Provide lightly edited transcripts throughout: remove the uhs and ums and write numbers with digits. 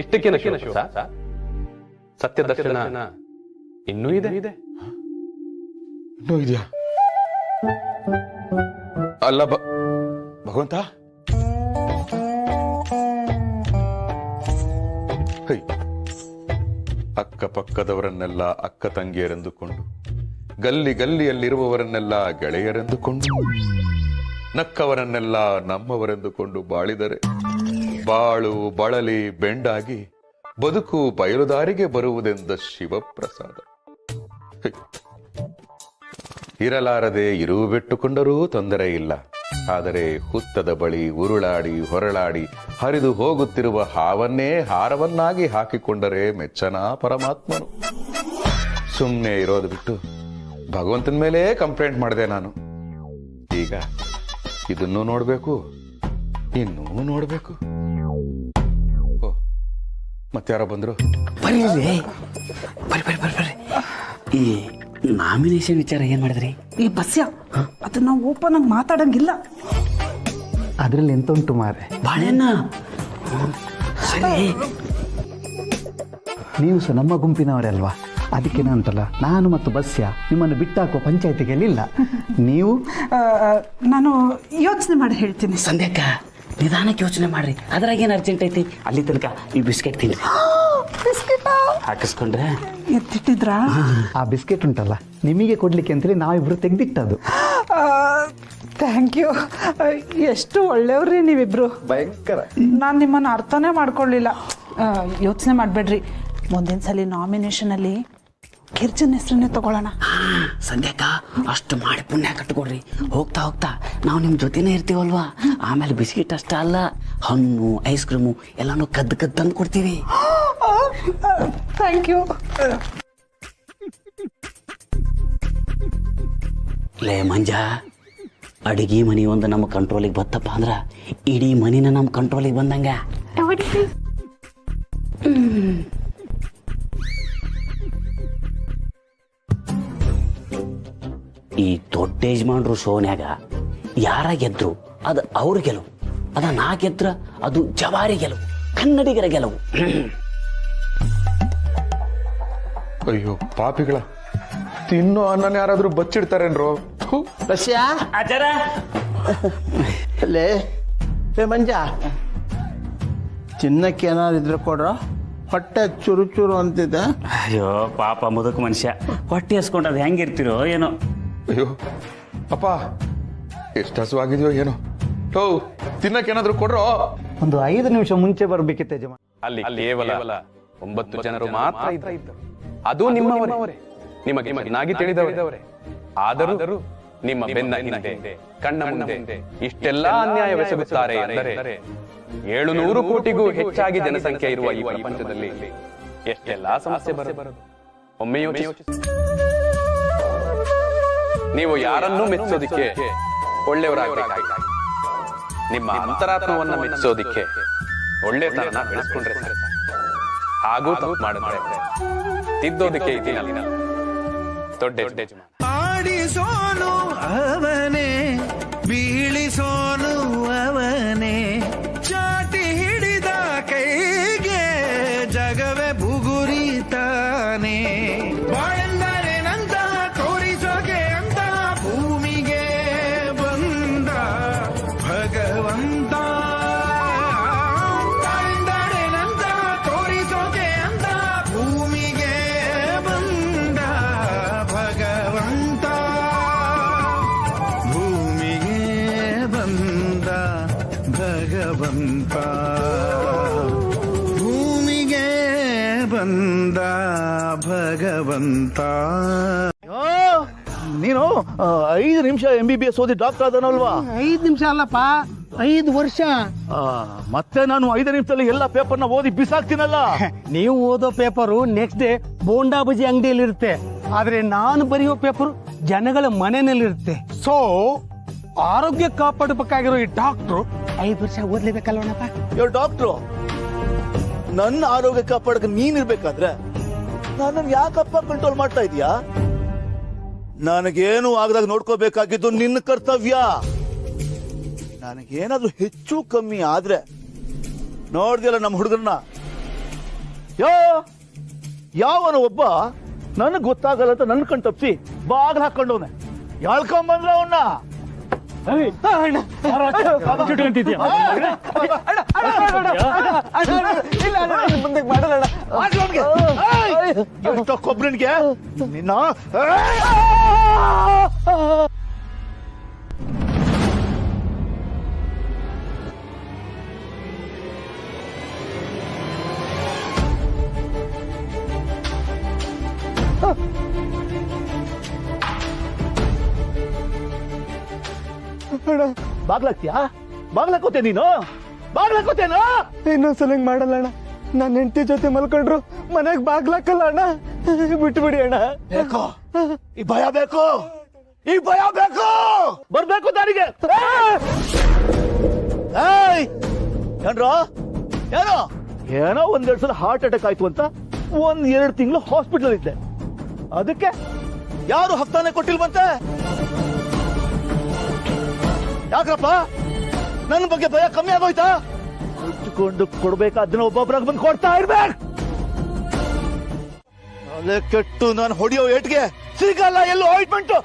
ಇಷ್ಟಕ್ಕೇನ ಶಿವ ಸತ್ಯ ದರ್ಶನ ಇನ್ನೂ ಇದೆ ಇನ್ನೂ ಇದೆಯಾ? ಅಲ್ಲ ಭಗವಂತ, ಅಕ್ಕಪಕ್ಕದವರನ್ನೆಲ್ಲ ಅಕ್ಕ ತಂಗಿಯರೆಂದುಕೊಂಡು, ಗಲ್ಲಿ ಗಲ್ಲಿಯಲ್ಲಿರುವವರನ್ನೆಲ್ಲ ಗೆಳೆಯರೆಂದುಕೊಂಡು, ನಕ್ಕವರನ್ನೆಲ್ಲ ನಮ್ಮವರೆಂದುಕೊಂಡು ಬಾಳಿದರೆ ಬಾಳು ಬಳಲಿ ಬೆಂಡಾಗಿ ಬದುಕು ಬಯಲುದಾರಿಗೆ ಬರುವುದೆಂದ ಶಿವಪ್ರಸಾದ. ಇರಲಾರದೆ ಇರುವು ಬಿಟ್ಟುಕೊಂಡರೂ ತೊಂದರೆ ಇಲ್ಲ, ಆದರೆ ಹುತ್ತದ ಬಳಿ ಉರುಳಾಡಿ ಹೊರಳಾಡಿ ಹರಿದು ಹೋಗುತ್ತಿರುವ ಹಾವನ್ನೇ ಹಾರವನ್ನಾಗಿ ಹಾಕಿಕೊಂಡರೆ ಮೆಚ್ಚನ ಪರಮಾತ್ಮನು. ಸುಮ್ಮನೆ ಇರೋದು ಬಿಟ್ಟು ಭಗವಂತನ ಮೇಲೆ ಕಂಪ್ಲೇಂಟ್ ಮಾಡಿದೆ ನಾನು. ಈಗ ಇದನ್ನೂ ನೋಡ್ಬೇಕು, ಇನ್ನೂ ನೋಡ್ಬೇಕು. ಓ, ಮತ್ತಾರೋ ಬಂದ್ರು? ಬರ್ರಿ ಬರ್ರಿ ಬರ್ರಿ ಬರ್ರಿ. ಈ ನಾಮಿನೇಷನ್ ವಿಚಾರ ಏನ್ ಮಾಡಿದ್ರಿ? ಈ ಬಸ್ಯ ಅದು ನಾವು ಓಪನ್ ಆಗಿ ಮಾತಾಡಂಗಿಲ್ಲ. ಅದ್ರಲ್ಲಿ ಎಂತ ಉಂಟು ಮಾರೆ? ಬಾಳೆಣ್ಣ. ಸರಿ, ನೀವು ಸಹ ನಮ್ಮ ಗುಂಪಿನವರಲ್ವಾ, ಅದಕ್ಕೆ ಅಂತಲ್ಲ ನಾನು ಮತ್ತು ಬಸ್ಯ ನಿಮ್ಮನ್ನು ಬಿಟ್ಟಾಕುವ ಪಂಚಾಯತಿಗೆ ಇಲ್ಲ. ನೀವು ನಾನು ಯೋಚನೆ ಮಾಡಿ ಹೇಳ್ತೀನಿ. ಸಂಧ್ಯಾಕ್ಕ ನಿಧಾನಕ್ಕೆ ಯೋಚನೆ ಮಾಡ್ರಿ, ಅದ್ರಾಗ ಏನು ಅರ್ಜೆಂಟ್ ಐತಿ? ಅಲ್ಲಿ ತನಕ ಈ ಬಿಸ್ಕೆಟ್ ತಿನ್ರಿ. ಹಾಕಿಸ್ಕೊಂಡ್ರೆ ಎತ್ತಿಟ್ಟಿದ್ರ? ಆ ಬಿಸ್ಕೆಟ್ ಉಂಟಲ್ಲ ನಿಮಗೆ ಕೊಡ್ಲಿಕ್ಕೆ ಅಂತೇಳಿ ನಾವಿಬ್ರು ತೆಗ್ದಿಟ್ಟದು. Thank you. ಎಷ್ಟು ಒಳ್ಳೆಯವ್ರಿ ನೀವಿಬ್ರು. ಭಯಂಕರ. ನಾನು ನಿಮ್ಮನ್ನು ಅರ್ಥನೇ ಮಾಡ್ಕೊಳ್ಳಿಲ್ಲ. ಯೋಚನೆ ಮಾಡಬೇಡ್ರಿ, ಮುಂದಿನ ಸಲ ನಾಮಿನೇಷನಲ್ಲಿ ಕಿರ್ಚನ್ ಹೆಸರನ್ನೇ ತಗೊಳ್ಳೋಣ. ಸಂಧ್ಯಾಕ್ಕ ಅಷ್ಟು ಮಾಡಿ ಪುಣ್ಯ ಕಟ್ಕೊಡ್ರಿ. ಹೋಗ್ತಾ ಹೋಗ್ತಾ ನಾವು ನಿಮ್ಮ ಜೊತೆನೇ ಇರ್ತೀವಲ್ವಾ, ಆಮೇಲೆ ಬಿಸ್ಕಿಟ್ ಅಷ್ಟ ಅಲ್ಲ, ಹಣ್ಣು ಐಸ್ ಕ್ರೀಮು ಎಲ್ಲಾನು ಕದ್ದು ತಂದು ಕೊಡ್ತೀವಿ. Thank you. ಲೇ ಮಂಜ, ಅಡಿಗೆ ಮನಿ ಒಂದು ನಮ್ಮ ಕಂಟ್ರೋಲಿಗೆ ಬತ್ತಪ್ಪ ಅಂದ್ರ ಇಡೀ ಮನಿನ ನಮ್ಮ ಕಂಟ್ರೋಲಿಗೆ ಬಂದಂಗ. ಈ ದೊಡ್ಡ ಯಜಮಾನ್ರು ಶೋನ್ಯಾಗ ಯಾರ ಗೆದ್ರು ಅದು ಅವ್ರ ಗೆಲುವು, ಅದ ನಾ ಗೆದ್ರ ಅದು ಜವಾರಿ ಗೆಲುವು, ಕನ್ನಡಿಗರ ಗೆಲುವು. ಅಯ್ಯೋ ಪಾಪಿಗಳ, ತಿನ್ನೋ ಅನ್ನನ ಯಾರಾದ್ರೂ ಬಚ್ಚಿಡ್ತಾರೇನ್ರೋ? ಲೇ ಮಂಜ, ಚಿನ್ನಕ್ಕೆ ಏನಾದ್ರು ಇದ್ರೆ ಕೊಡ್ರ, ಹೊಟ್ಟೆ ಚುರು ಚುರು ಅಂತಿದೆ. ಅಯ್ಯೋ ಪಾಪ ಮುದುಕ ಮನುಷ್ಯ, ಹೊಟ್ಟೆ ಹಸ್ಕೊಂಡದ್ ಹೆಂಗಿರ್ತಿರೋ ಏನೋ. ಅಯ್ಯೋ ಅಪ್ಪ, ಎಷ್ಟು ಹಸುವಾಗಿದೆಯೋ ಏನೋ. ತಿನ್ನಕ್ಕೇನಾದ್ರೂ ಕೊಡ್ರೋ? ಒಂದು 5 ನಿಮಿಷ ಮುಂಚೆ ಬರ್ಬೇಕಿತ್ತು ಯಜಮಾನ. ಅಲ್ಲಿ ಕೇವಲ 9 ಜನರು ಮಾತ್ರ ಇದ್ದರು. ಅದು ನಿಮ್ಮವರೇ, ನಿಮಗೆ ಚೆನ್ನಾಗಿ ತಿಳಿದವರೇ. ಆದರೂ ನಿಮ್ಮ ಬೆನ್ನ ಹಿಂದೆ ಕಣ್ಣ ಮುಂದೆ ಇಷ್ಟೆಲ್ಲಾ ಅನ್ಯಾಯವೆಸಗುತ್ತಾರೆ ಎಂದರೆ 700 ಕೋಟಿಗೂ ಹೆಚ್ಚಾಗಿ ಜನಸಂಖ್ಯೆ ಇರುವ ಈ ಪ್ರಪಂಚದಲ್ಲಿ ಎಷ್ಟೆಲ್ಲಾ ಸಮಸ್ಯೆ ಬರಬಾರದು. ಒಮ್ಮೆ ಯೋಚಿಸಿ. ನೀವು ಯಾರನ್ನೂ ಮೆಚ್ಚೋದಿಕ್ಕೆ ಒಳ್ಳೆಯವರಾಗಬೇಕಾಗಿಲ್ಲ, ನಿಮ್ಮ ಅಂತರಾತ್ಮವನ್ನ ಮೆಚ್ಚೋದಿಕ್ಕೆ ಒಳ್ಳೆತನ ಬೆಳೆಸ್ಕೊಂಡ್ರೆ ಸರಿ. ಹಾಗೂ ತಪ್ಪು ಮಾಡಿದ್ರೆ ತಿದ್ದೋದಕ್ಕೆ ಇದೀನಲ್ಲ ದೊಡ್ಡ ಯಜಮಾನ. ಆಡಿಸೋನು ಅವನೇ, ಬೀಳಿಸೋನು ಅವನೇ, ಚಾಟಿ ಹಿಡಿದ ಕೈಗೆ ಜಗವೇ ಬುಗುರಿತಾನೆ. ಬಾಳೆಂದರೆ ನಂತ ತೋರಿಸೋಕೆ ಅಂತ ಭೂಮಿಗೆ ಬಂದ ಭಗವಂತ. ಬಾಳೆಂದರೆ ನಂತ ತೋರಿಸೋಕೆ ಅಂತ ಭೂಮಿಗೆ ಬಂದ ಭಗವಂತ. ಭೂಮಿಗೆ ಬಂದ ಭಗವಂತ, ಭೂಮಿಗೆ ಬಂದ ಭಗವಂತ. ನೀನು 5 ನಿಮಿಷ MBBS ಓದಿ ಡಾಕ್ಟರ್ ಆದನಲ್ವಾ? 5 ನಿಮಿಷ ಅಲ್ಲಪ್ಪ, 5 ವರ್ಷ. ಮತ್ತೆ ನಾನು 5 ನಿಮಿಷದಲ್ಲಿ ಎಲ್ಲ ಪೇಪರ್ನ ಓದಿ ಬಿಸಾಕ್ತೀನಲ್ಲ. ನೀವು ಓದೋ ಪೇಪರು ನೆಕ್ಸ್ಟ್ ಡೇ ಬೋಂಡಾ ಬಜಿ ಅಂಗಡಿಯಲ್ಲಿ ಇರುತ್ತೆ, ಆದ್ರೆ ನಾನು ಬರೆಯೋ ಪೇಪರು ಜನಗಳ ಮನೆಯಲ್ಲಿರುತ್ತೆ. ಸೊ ಆರೋಗ್ಯ ಕಾಪಾಡಬೇಕಾಗಿರೋ ಈ ಡಾಕ್ಟ್ರು 5 ವರ್ಷ ಓದ್ಲೇಬೇಕಲ್ವನಪ್ಪ? ಇವ್ರು ಡಾಕ್ಟ್ರು ನನ್ನ ಆರೋಗ್ಯ ಕಾಪಾಡಕ್ಕೆ ನೀನಿರ್ಬೇಕಾದ್ರೆ ನನ್ನನ್ನು ಯಾಕಪ್ಪ ಕಂಟ್ರೋಲ್ ಮಾಡ್ತಾ ಇದೀಯಾ? ನನಗೇನು ಆಗದಾಗ ನೋಡ್ಕೋಬೇಕಾಗಿದ್ದು ನಿನ್ನ ಕರ್ತವ್ಯ. ನನಗೇನಾದ್ರೂ ಹೆಚ್ಚು ಕಮ್ಮಿ ಆದ್ರೆ ನೋಡ್ದಿಲ್ಲ ನಮ್ಮ ಹುಡುಗರನ್ನ ಯಾವನ ಒಬ್ಬ ನನಗ್ ಗೊತ್ತಾಗಲ್ಲ ಅಂತ ನನ್ ಕಣ್ ತಪ್ಸಿ ಬಾಗ್ಲ ಹಾಕೊಂಡವನೆ ಹೇಳ್ಕೊಂಬಂದ್ರ ಅವನ್ನ ಕೊಬ್ರನ್ಗೆ ನಿನ್ನ ಬಾಗ್ಲಾಕ್ತಿಯಾ ಬಾಗ್ಲಾಕೋತೆ ನೀನು ಬಾಗ್ಲಾಕೋತೇನೋ ಇನ್ನೊಂದ್ಸಲ ಹಿಂಗ್ ಮಾಡಲ್ಲ ಅಣ್ಣ ನನ್ನ ಹೆಂಡತಿ ಜೊತೆ ಮಲ್ಕೊಂಡ್ರು ಮನೆಗ್ ಬಾಗ್ಲಾಕಲ್ಲ ಅಣ್ಣ ಬಿಟ್ಬಿಡಿ ಅಣ್ಣ ಬೇಕು ಈ ಭಯ ಬೇಕು ಈ ಭಯ ಬೇಕು ಬರ್ಬೇಕು ದಾರಿಗೆ ಏನ್ರೋ ಏನೋ ಏನೋ ಒಂದೆರಡು ಸಲ ಹಾರ್ಟ್ ಅಟ್ಯಾಕ್ ಆಯ್ತು ಅಂತ 1-2 ತಿಂಗಳು ಹಾಸ್ಪಿಟಲ್ ಇದ್ದೆ ಅದಕ್ಕೆ ಯಾರು ಹಫ್ತಾನೆ ಕೊಟ್ಟಿಲ್ವಂತೆ ಯಾಕ್ರಪ್ಪ ನನ್ನ ಬಗ್ಗೆ ಭಯ ಕಮ್ಮಿ ಆಗೋಯ್ತಾ ಮುಚ್ಚಿಕೊಂಡು ಕೊಡ್ಬೇಕಾದನ್ನ ಒಬ್ಬೊಬ್ಬರಾಗ ಬಂದು ಕೊಡ್ತಾ ಇರ್ಬೇಕು ಅಲೆ ಕೆಟ್ಟು ನಾನು ಹೊಡಿಯೋ ಏಟ್ಗೆ ಸಿಗಲ್ಲ ಎಲ್ಲೋ ಆಯಿಂಟ್ಮೆಂಟು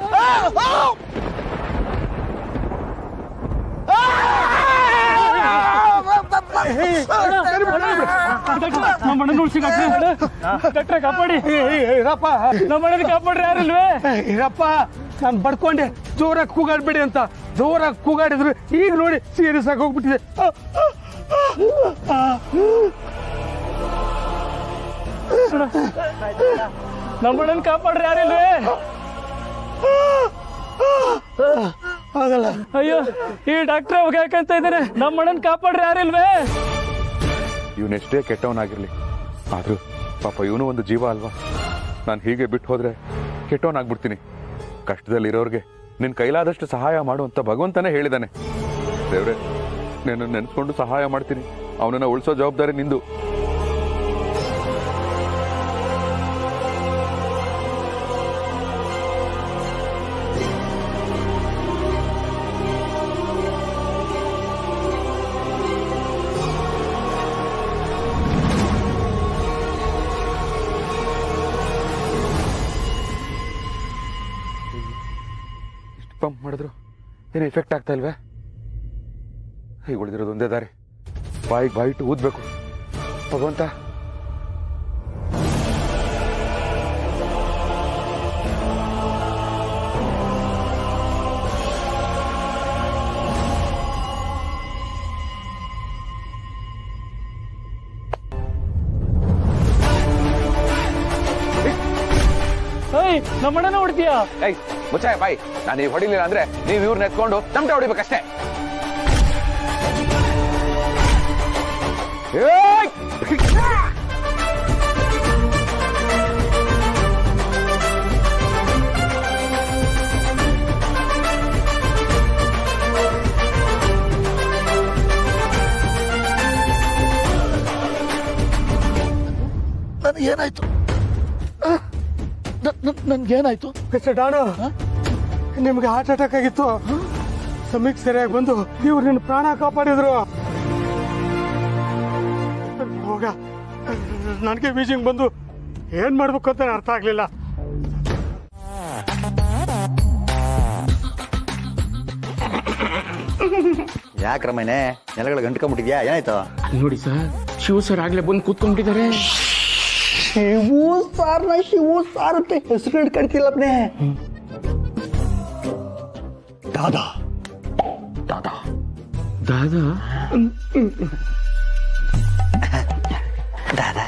ಕಾಪಾಡಿ ಇರಪ್ಪ ನಮ್ಮಣ್ಣ ಕಾಪಾಡ್ರಿ ಯಾರಿಲ್ವೇ ಇರಪ್ಪ ನಾನು ಬಡ್ಕೊಂಡೆ ಜೋರಾಗಿ ಕೂಗಾಡ್ಬೇಡಿ ಅಂತ ಜೋರಾಗಿ ಕೂಗಾಡಿದ್ರು ಈಗ ನೋಡಿ ಸೀರಿಯಸ್ ಆಗಿ ಹೋಗ್ಬಿಟ್ಟಿದೆ ನಮ್ಮಣ್ಣನ ಕಾಪಾಡ್ರಿ ಯಾರಿಲ್ವೇ ಆಗಲ್ಲ ಅಯ್ಯೋ ಈ ಡಾಕ್ಟ್ರೆ ಹೋಗ್ಯಾಕಂತ ಇದ್ದಾನೆ ನಮ್ಮಣ್ಣನ ಕಾಪಾಡ್ರಿ ಯಾರಿಲ್ವೇ ಇವನೆಷ್ಟೇ ಕೆಟ್ಟವನಾಗಿರ್ಲಿ ಆದ್ರೂ ಪಾಪ ಇವನು ಒಂದು ಜೀವ ಅಲ್ವಾ ನಾನು ಹೀಗೆ ಬಿಟ್ಟು ಹೋದ್ರೆ ಕೆಟ್ಟವನಾಗ್ಬಿಡ್ತೀನಿ ಕಷ್ಟದಲ್ಲಿರೋರ್ಗೆ ನಿನ್ ಕೈಲಾದಷ್ಟು ಸಹಾಯ ಮಾಡು ಅಂತ ಭಗವಂತನೇ ಹೇಳಿದಾನೆ ದೇವ್ರೆ ನಾನು ನೆನ್ಸ್ಕೊಂಡು ಸಹಾಯ ಮಾಡ್ತೀನಿ ಅವನನ್ನ ಉಳಿಸೋ ಜವಾಬ್ದಾರಿ ನಿಂದು ಪಂಪ್ ಮಾಡಿದ್ರು ಏನು ಎಫೆಕ್ಟ್ ಆಗ್ತಾ ಇಲ್ವೇ ಈಗ ಉಳಿದಿರೋದು ಒಂದೇ ದಾರಿ ಬಾಯಿಗೆ ಬಾಯಿಟ್ಟು ಊದ್ಬೇಕು ಭಗವಂತ ನಮ್ಮಣ್ಣನ ಹೊಡ್ತೀಯಾ ಏಯ್ ಮುಚ್ಚಾಯ ಬಾಯಿ ನಾನು ಈಗ ಹೊಡಿಲಿಲ್ಲ ಅಂದ್ರೆ ನೀವು ಇವ್ರನ್ನ ಎತ್ಕೊಂಡು ತಮಟೆ ಹೊಡಿಬೇಕಷ್ಟೇ ನನಗೇನಾಯ್ತು ನನ್ಗೇನಾಯ್ತು ಮಿಸ್ಟರ್ ಡಾನು ನಿಮ್ಗೆ ಹಾರ್ಟ್ ಅಟ್ಯಾಕ್ ಆಗಿತ್ತು ಸಮಯಕ್ಕೆ ಸರಿಯಾಗಿ ಬಂದು ಇವ್ರು ನಿನ್ನ ಪ್ರಾಣ ಕಾಪಾಡಿದ್ರು ಹೋಗ ನನಗೆ ಬೀಜಿಂಗ್ ಬಂದು ಏನ್ ಮಾಡ್ಬೇಕು ಅಂತ ಅರ್ಥ ಆಗ್ಲಿಲ್ಲ ಯಾಕ್ರಮನೆ ನೆಲಗಳು ಗಂಟ್ಕೊಂಡ್ಬಿಟ್ಟಿದ್ಯಾ ಏನಾಯ್ತು ನೋಡಿ ಸರ್ ಶಿವ ಸರ್ ಆಗ್ಲೇ ಬಂದು ಕೂತ್ಕೊಂಡ್ಬಿಟ್ಟಿದ್ದಾರೆ ಶಿವು ಸಾರ್ ಅಂತ ಹೆಸರು ಹಿಡ್ಕಡ್ತಿಲ್ಲಪ್ನೆ ದಾದಾ ದಾದಾ ದಾದಾ ದಾದಾ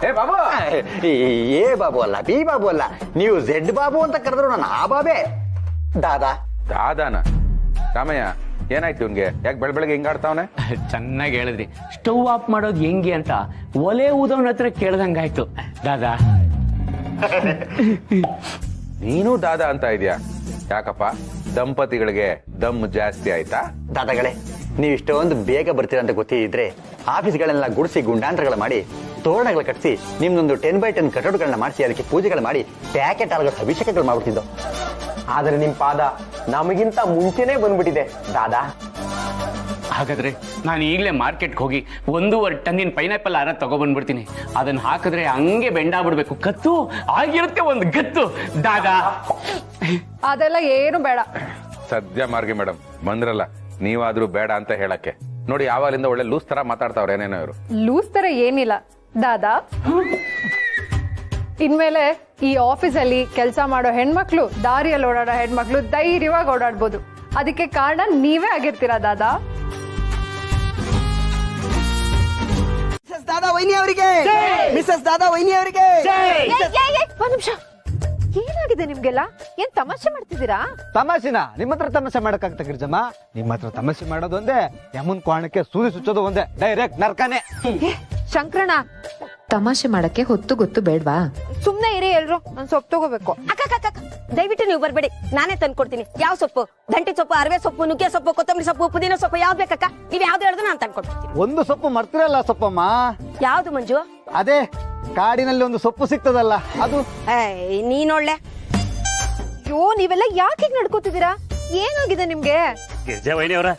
ಏ ಬಾಬು ಏ ಬಾಬು ಅಲ್ಲ ಬಿ ಬಾಬು ಅಲ್ಲ ನೀವು ಝೆಡ್ ಬಾಬು ಅಂತ ಕರೆದ್ರು ನಾನು ಆ ಬಾಬೆ ದಾದಾ ದಾದಾನ ರಾಮಯ್ಯ ಏನಾಯ್ತು ಇವ್ನ್ಗೆ ಯಾಕೆ ಬೆಳಗ್ಗೆ ಹಿಂಗಾಡ್ತಾವನೆ ಚೆನ್ನಾಗಿ ಹೇಳಿದ್ರಿ ಸ್ಟವ್ ಆಫ್ ಮಾಡೋದು ಹೆಂಗೆ ಅಂತ ಒಲೆ ಊದವನ ಹತ್ರ ಕೇಳ್ದಂಗಾಯ್ತು ದಾದಾ ನೀನು ದಾದಾ ಅಂತ ಇದೆಯಾ ಯಾಕಪ್ಪ ದಂಪತಿಗಳಿಗೆ ದಮ್ ಜಾಸ್ತಿ ಆಯ್ತಾ ದಾದಾಗಳೇ ನೀವು ಇಷ್ಟೊಂದು ಬೇಗ ಬರ್ತೀರ ಅಂತ ಗೊತ್ತಿದ್ರೆ ಆಫೀಸ್ಗಳನ್ನೆಲ್ಲ ಗುಡಿಸಿ ಗುಂಡಾಂತರಗಳು ಮಾಡಿ ತೋರಣಗಳು ಕಟ್ಟಿಸಿ ನಿಮ್ದೊಂದು 10x10 ಕಟ್ಟಡಗಳನ್ನ ಮಾಡಿಸಿ ಅದಕ್ಕೆ ಪೂಜೆಗಳು ಮಾಡಿ ಪ್ಯಾಕೆಟ್ ಆಲ್ಗಳು ಅಭಿಷೇಕಗಳು ಮಾಡ್ಬಿಡ್ತಿದ್ದೋ ಆದ್ರೆ ನಿಮ್ ಪಾದ ನಮಗಿಂತ ಮುಂಚೆನೆ ಬಂದ್ಬಿಟ್ಟಿದೆ ದಾದಾ ಹಾಗಾದ್ರೆ ನಾನು ಈಗಲೇ ಮಾರ್ಕೆಟ್ಗೆ ಹೋಗಿ 1.5 ಟನ್ನಿನ ಪೈನಾಪಲ್ ಹಾರ ತಗೊಬಂದ್ಬಿಡ್ತೀನಿ. ಅದನ್ನ ಹಾಕಿದ್ರೆ ಹಂಗೆ ಬೆಂಡಾಗ್ಬಿಡ್ಬೇಕು. ಕತ್ತು ಆಗಿರುತ್ತೆ ಒಂದು ಗತ್ತು. ದಾದಾ ಅದೆಲ್ಲ ಏನು ಬೇಡ. ಸದ್ಯ ಮಾರ್ಗಿ ಮೇಡಮ್ ಬಂದ್ರಲ್ಲ, ನೀವಾದ್ರೂ ಬೇಡ ಅಂತ ಹೇಳಕ್ಕೆ. ನೋಡಿ ಯಾವಾಗಲಿಂದ ಒಳ್ಳೆ ಲೂಸ್ ತರ ಮಾತಾಡ್ತಾವ್ರೆ ಏನೇನೋ ಇವರು. ಲೂಸ್ ತರ ಏನಿಲ್ಲ ದಾದಾ. ಇನ್ಮೇಲೆ ಈ ಆಫೀಸಲ್ಲಿ ಕೆಲಸ ಮಾಡೋ ಹೆಣ್ಮಕ್ಳು, ದಾರಿಯಲ್ಲಿ ಓಡಾಡೋ ಹೆಣ್ಮಕ್ಳು ಧೈರ್ಯವಾಗಿ ಓಡಾಡ್ಬೋದು. ಅದಕ್ಕೆ ಕಾರಣ ನೀವೇ ಆಗಿರ್ತೀರಾ ದಾದಾ. ದಾದಾ ವೈನಿ ಅವರಿಗೆ, ಮಿಸಸ್ ದಾದಾ ವೈನಿ ಅವರಿಗೆ. ಒಂದ್ ನಿಮಿಷ, ಏನಾಗಿದೆ ನಿಮ್ಗೆಲ್ಲ? ಏನ್ ತಮಾಷೆ ಮಾಡ್ತಿದ್ದೀರಾ? ತಮಾಷೆನ ನಿಮ್ಮ ಹತ್ರ ತಮಾಷೆ ಮಾಡಕ್ಕಾಗ್ತ ಗಿರ್ಜಮ್ಮ? ನಿಮ್ಮ ಹತ್ರ ತಮಾಷೆ ಮಾಡೋದು ಒಂದೇ, ಯಮನ್ ಕೋಣಕ್ಕೆ ಸೂದಿ ಸುಚ್ಚೋದು ಒಂದೇ, ಡೈರೆಕ್ಟ್ ನರ್ಕನೆ. ಶಂಕರಣ, ತಮಾಷೆ ಮಾಡಕ್ಕೆ ಹೊತ್ತು ಗೊತ್ತು ಬೇಡ್ವಾ? ಸುಮ್ನೆ ಇರಿ ಎಲ್ರು, ನಾನ್ ಸೊಪ್ಪು ತಗೋಬೇಕು. ಅಕ್ಕ ದಯವಿಟ್ಟು ನೀವು ಬರ್ಬೇಡಿ, ನಾನೇ ತಂದು ಕೊಡ್ತೀನಿ. ಯಾವ ಸೊಪ್ಪು? ದಂಟಿ ಸೊಪ್ಪು, ಅರವೆ ಸೊಪ್ಪು, ನುಗ್ಗೆ ಸೊಪ್ಪು, ಕೊತ್ತಂಬರಿ ಸೊಪ್ಪು, ಪುದೀನ ಸೊಪ್ಪು, ಯಾವ್ದು ಬೇಕಕ್ಕ? ನೀವ್ ಯಾವ್ದು ಹೇಳಿದ್ರು ನಾನು ತಂದು ಕೊಡ್ತೀನಿ. ಒಂದು ಸೊಪ್ಪು ಮರ್ತಿರಲ್ಲ ಸೊಪ್ಪಮ್ಮ. ಯಾವ್ದು ಮಂಜು? ಅದೇ ಕಾಡಿನಲ್ಲಿ ಒಂದು ಸೊಪ್ಪು ಸಿಗ್ತದಲ್ಲ ಅದು. ನೀನೊಳ್ಳೆ. ಅಯ್ಯೋ, ನೀವೆಲ್ಲ ಯಾಕೆ ನಡ್ಕೋತಿದ್ದೀರಾ? ಏನಾಗಿದೆ ನಿಮ್ಗೆ? ಗಿರ್ಜಾ ವೈನಿ ಅವರ,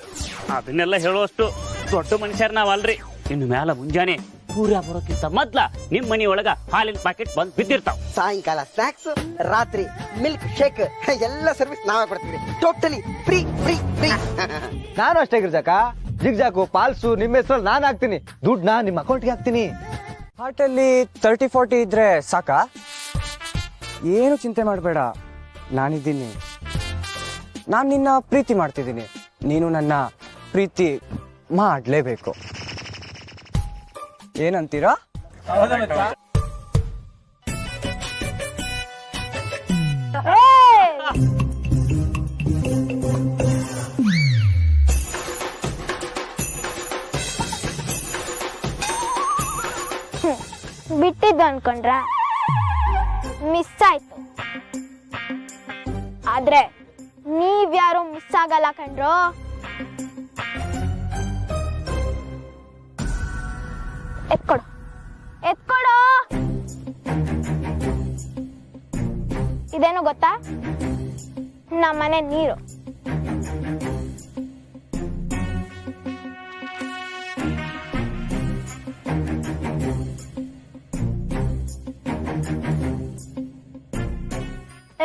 ಅದನ್ನೆಲ್ಲ ಹೇಳುವಷ್ಟು ದೊಡ್ಡ ಮನುಷ್ಯರ್ ನಾವಲ್ರಿ. ಇನ್ನು ಮ್ಯಾಲ ಮುಂಜಾನೆ ಸೂರ್ಯ ಬರೋಕ್ಕಿಂತ ಮೊದ್ಲ ನಿಮ್ ಮನಿ ಒಳಗ ಹಾಲಿನ ಪ್ಯಾಕೆಟ್ ಬಂದ್ ಬಿದ್ದಿರ್ತಾವ. ಸಾಯಂಕಾಲ ಸ್ನಾಕ್ಸ್, ರಾತ್ರಿ ಮಿಲ್ಕ್ ಶೇಕ್ ಎಲ್ಲ ಸರ್ವಿಸ್ ನಾವೇ ಕೊಡ್ತೀವಿ. Totally free free free. ನಾನು ಅಷ್ಟೇ ಗಿರ್ಜಾಕ, ಜಿಗ್ಜಾಕು ಪಾಲ್ಸು ನಿಮ್ಮ ಹೆಸರಲ್ಲಿ ನಾನು ಹಾಕ್ತೀನಿ. ದುಡ್ಡನ್ನ ನಿಮ್ಮ ಅಕೌಂಟ್ಗೆ ಹಾಕ್ತೀನಿ. ಹಾರ್ಟಲ್ಲಿ 30-40 ಇದ್ರೆ ಸಾಕಾ? ಏನು ಚಿಂತೆ ಮಾಡಬೇಡ, ನಾನಿದ್ದೀನಿ. ನಾನು ನಿನ್ನ ಪ್ರೀತಿ ಮಾಡ್ತಿದ್ದೀನಿ, ನೀನು ನನ್ನ ಪ್ರೀತಿ ಮಾಡಲೇಬೇಕು. ಏನಂತೀರಾ? ಬಿಟ್ಟಿದ್ದು ಅನ್ಕೊಂಡ್ರ? ಮಿಸ್ ಆಯ್ತು. ಆದ್ರೆ ನೀವ್ಯಾರು ಮಿಸ್ ಆಗಲ್ಲ ಕಣ್ರೋ. ಎತ್ಕೊಡು ಎತ್ಕೊಡು. ಇದೇನು ಗೊತ್ತಾ? ನಮ್ಮನೆ ನೀರು.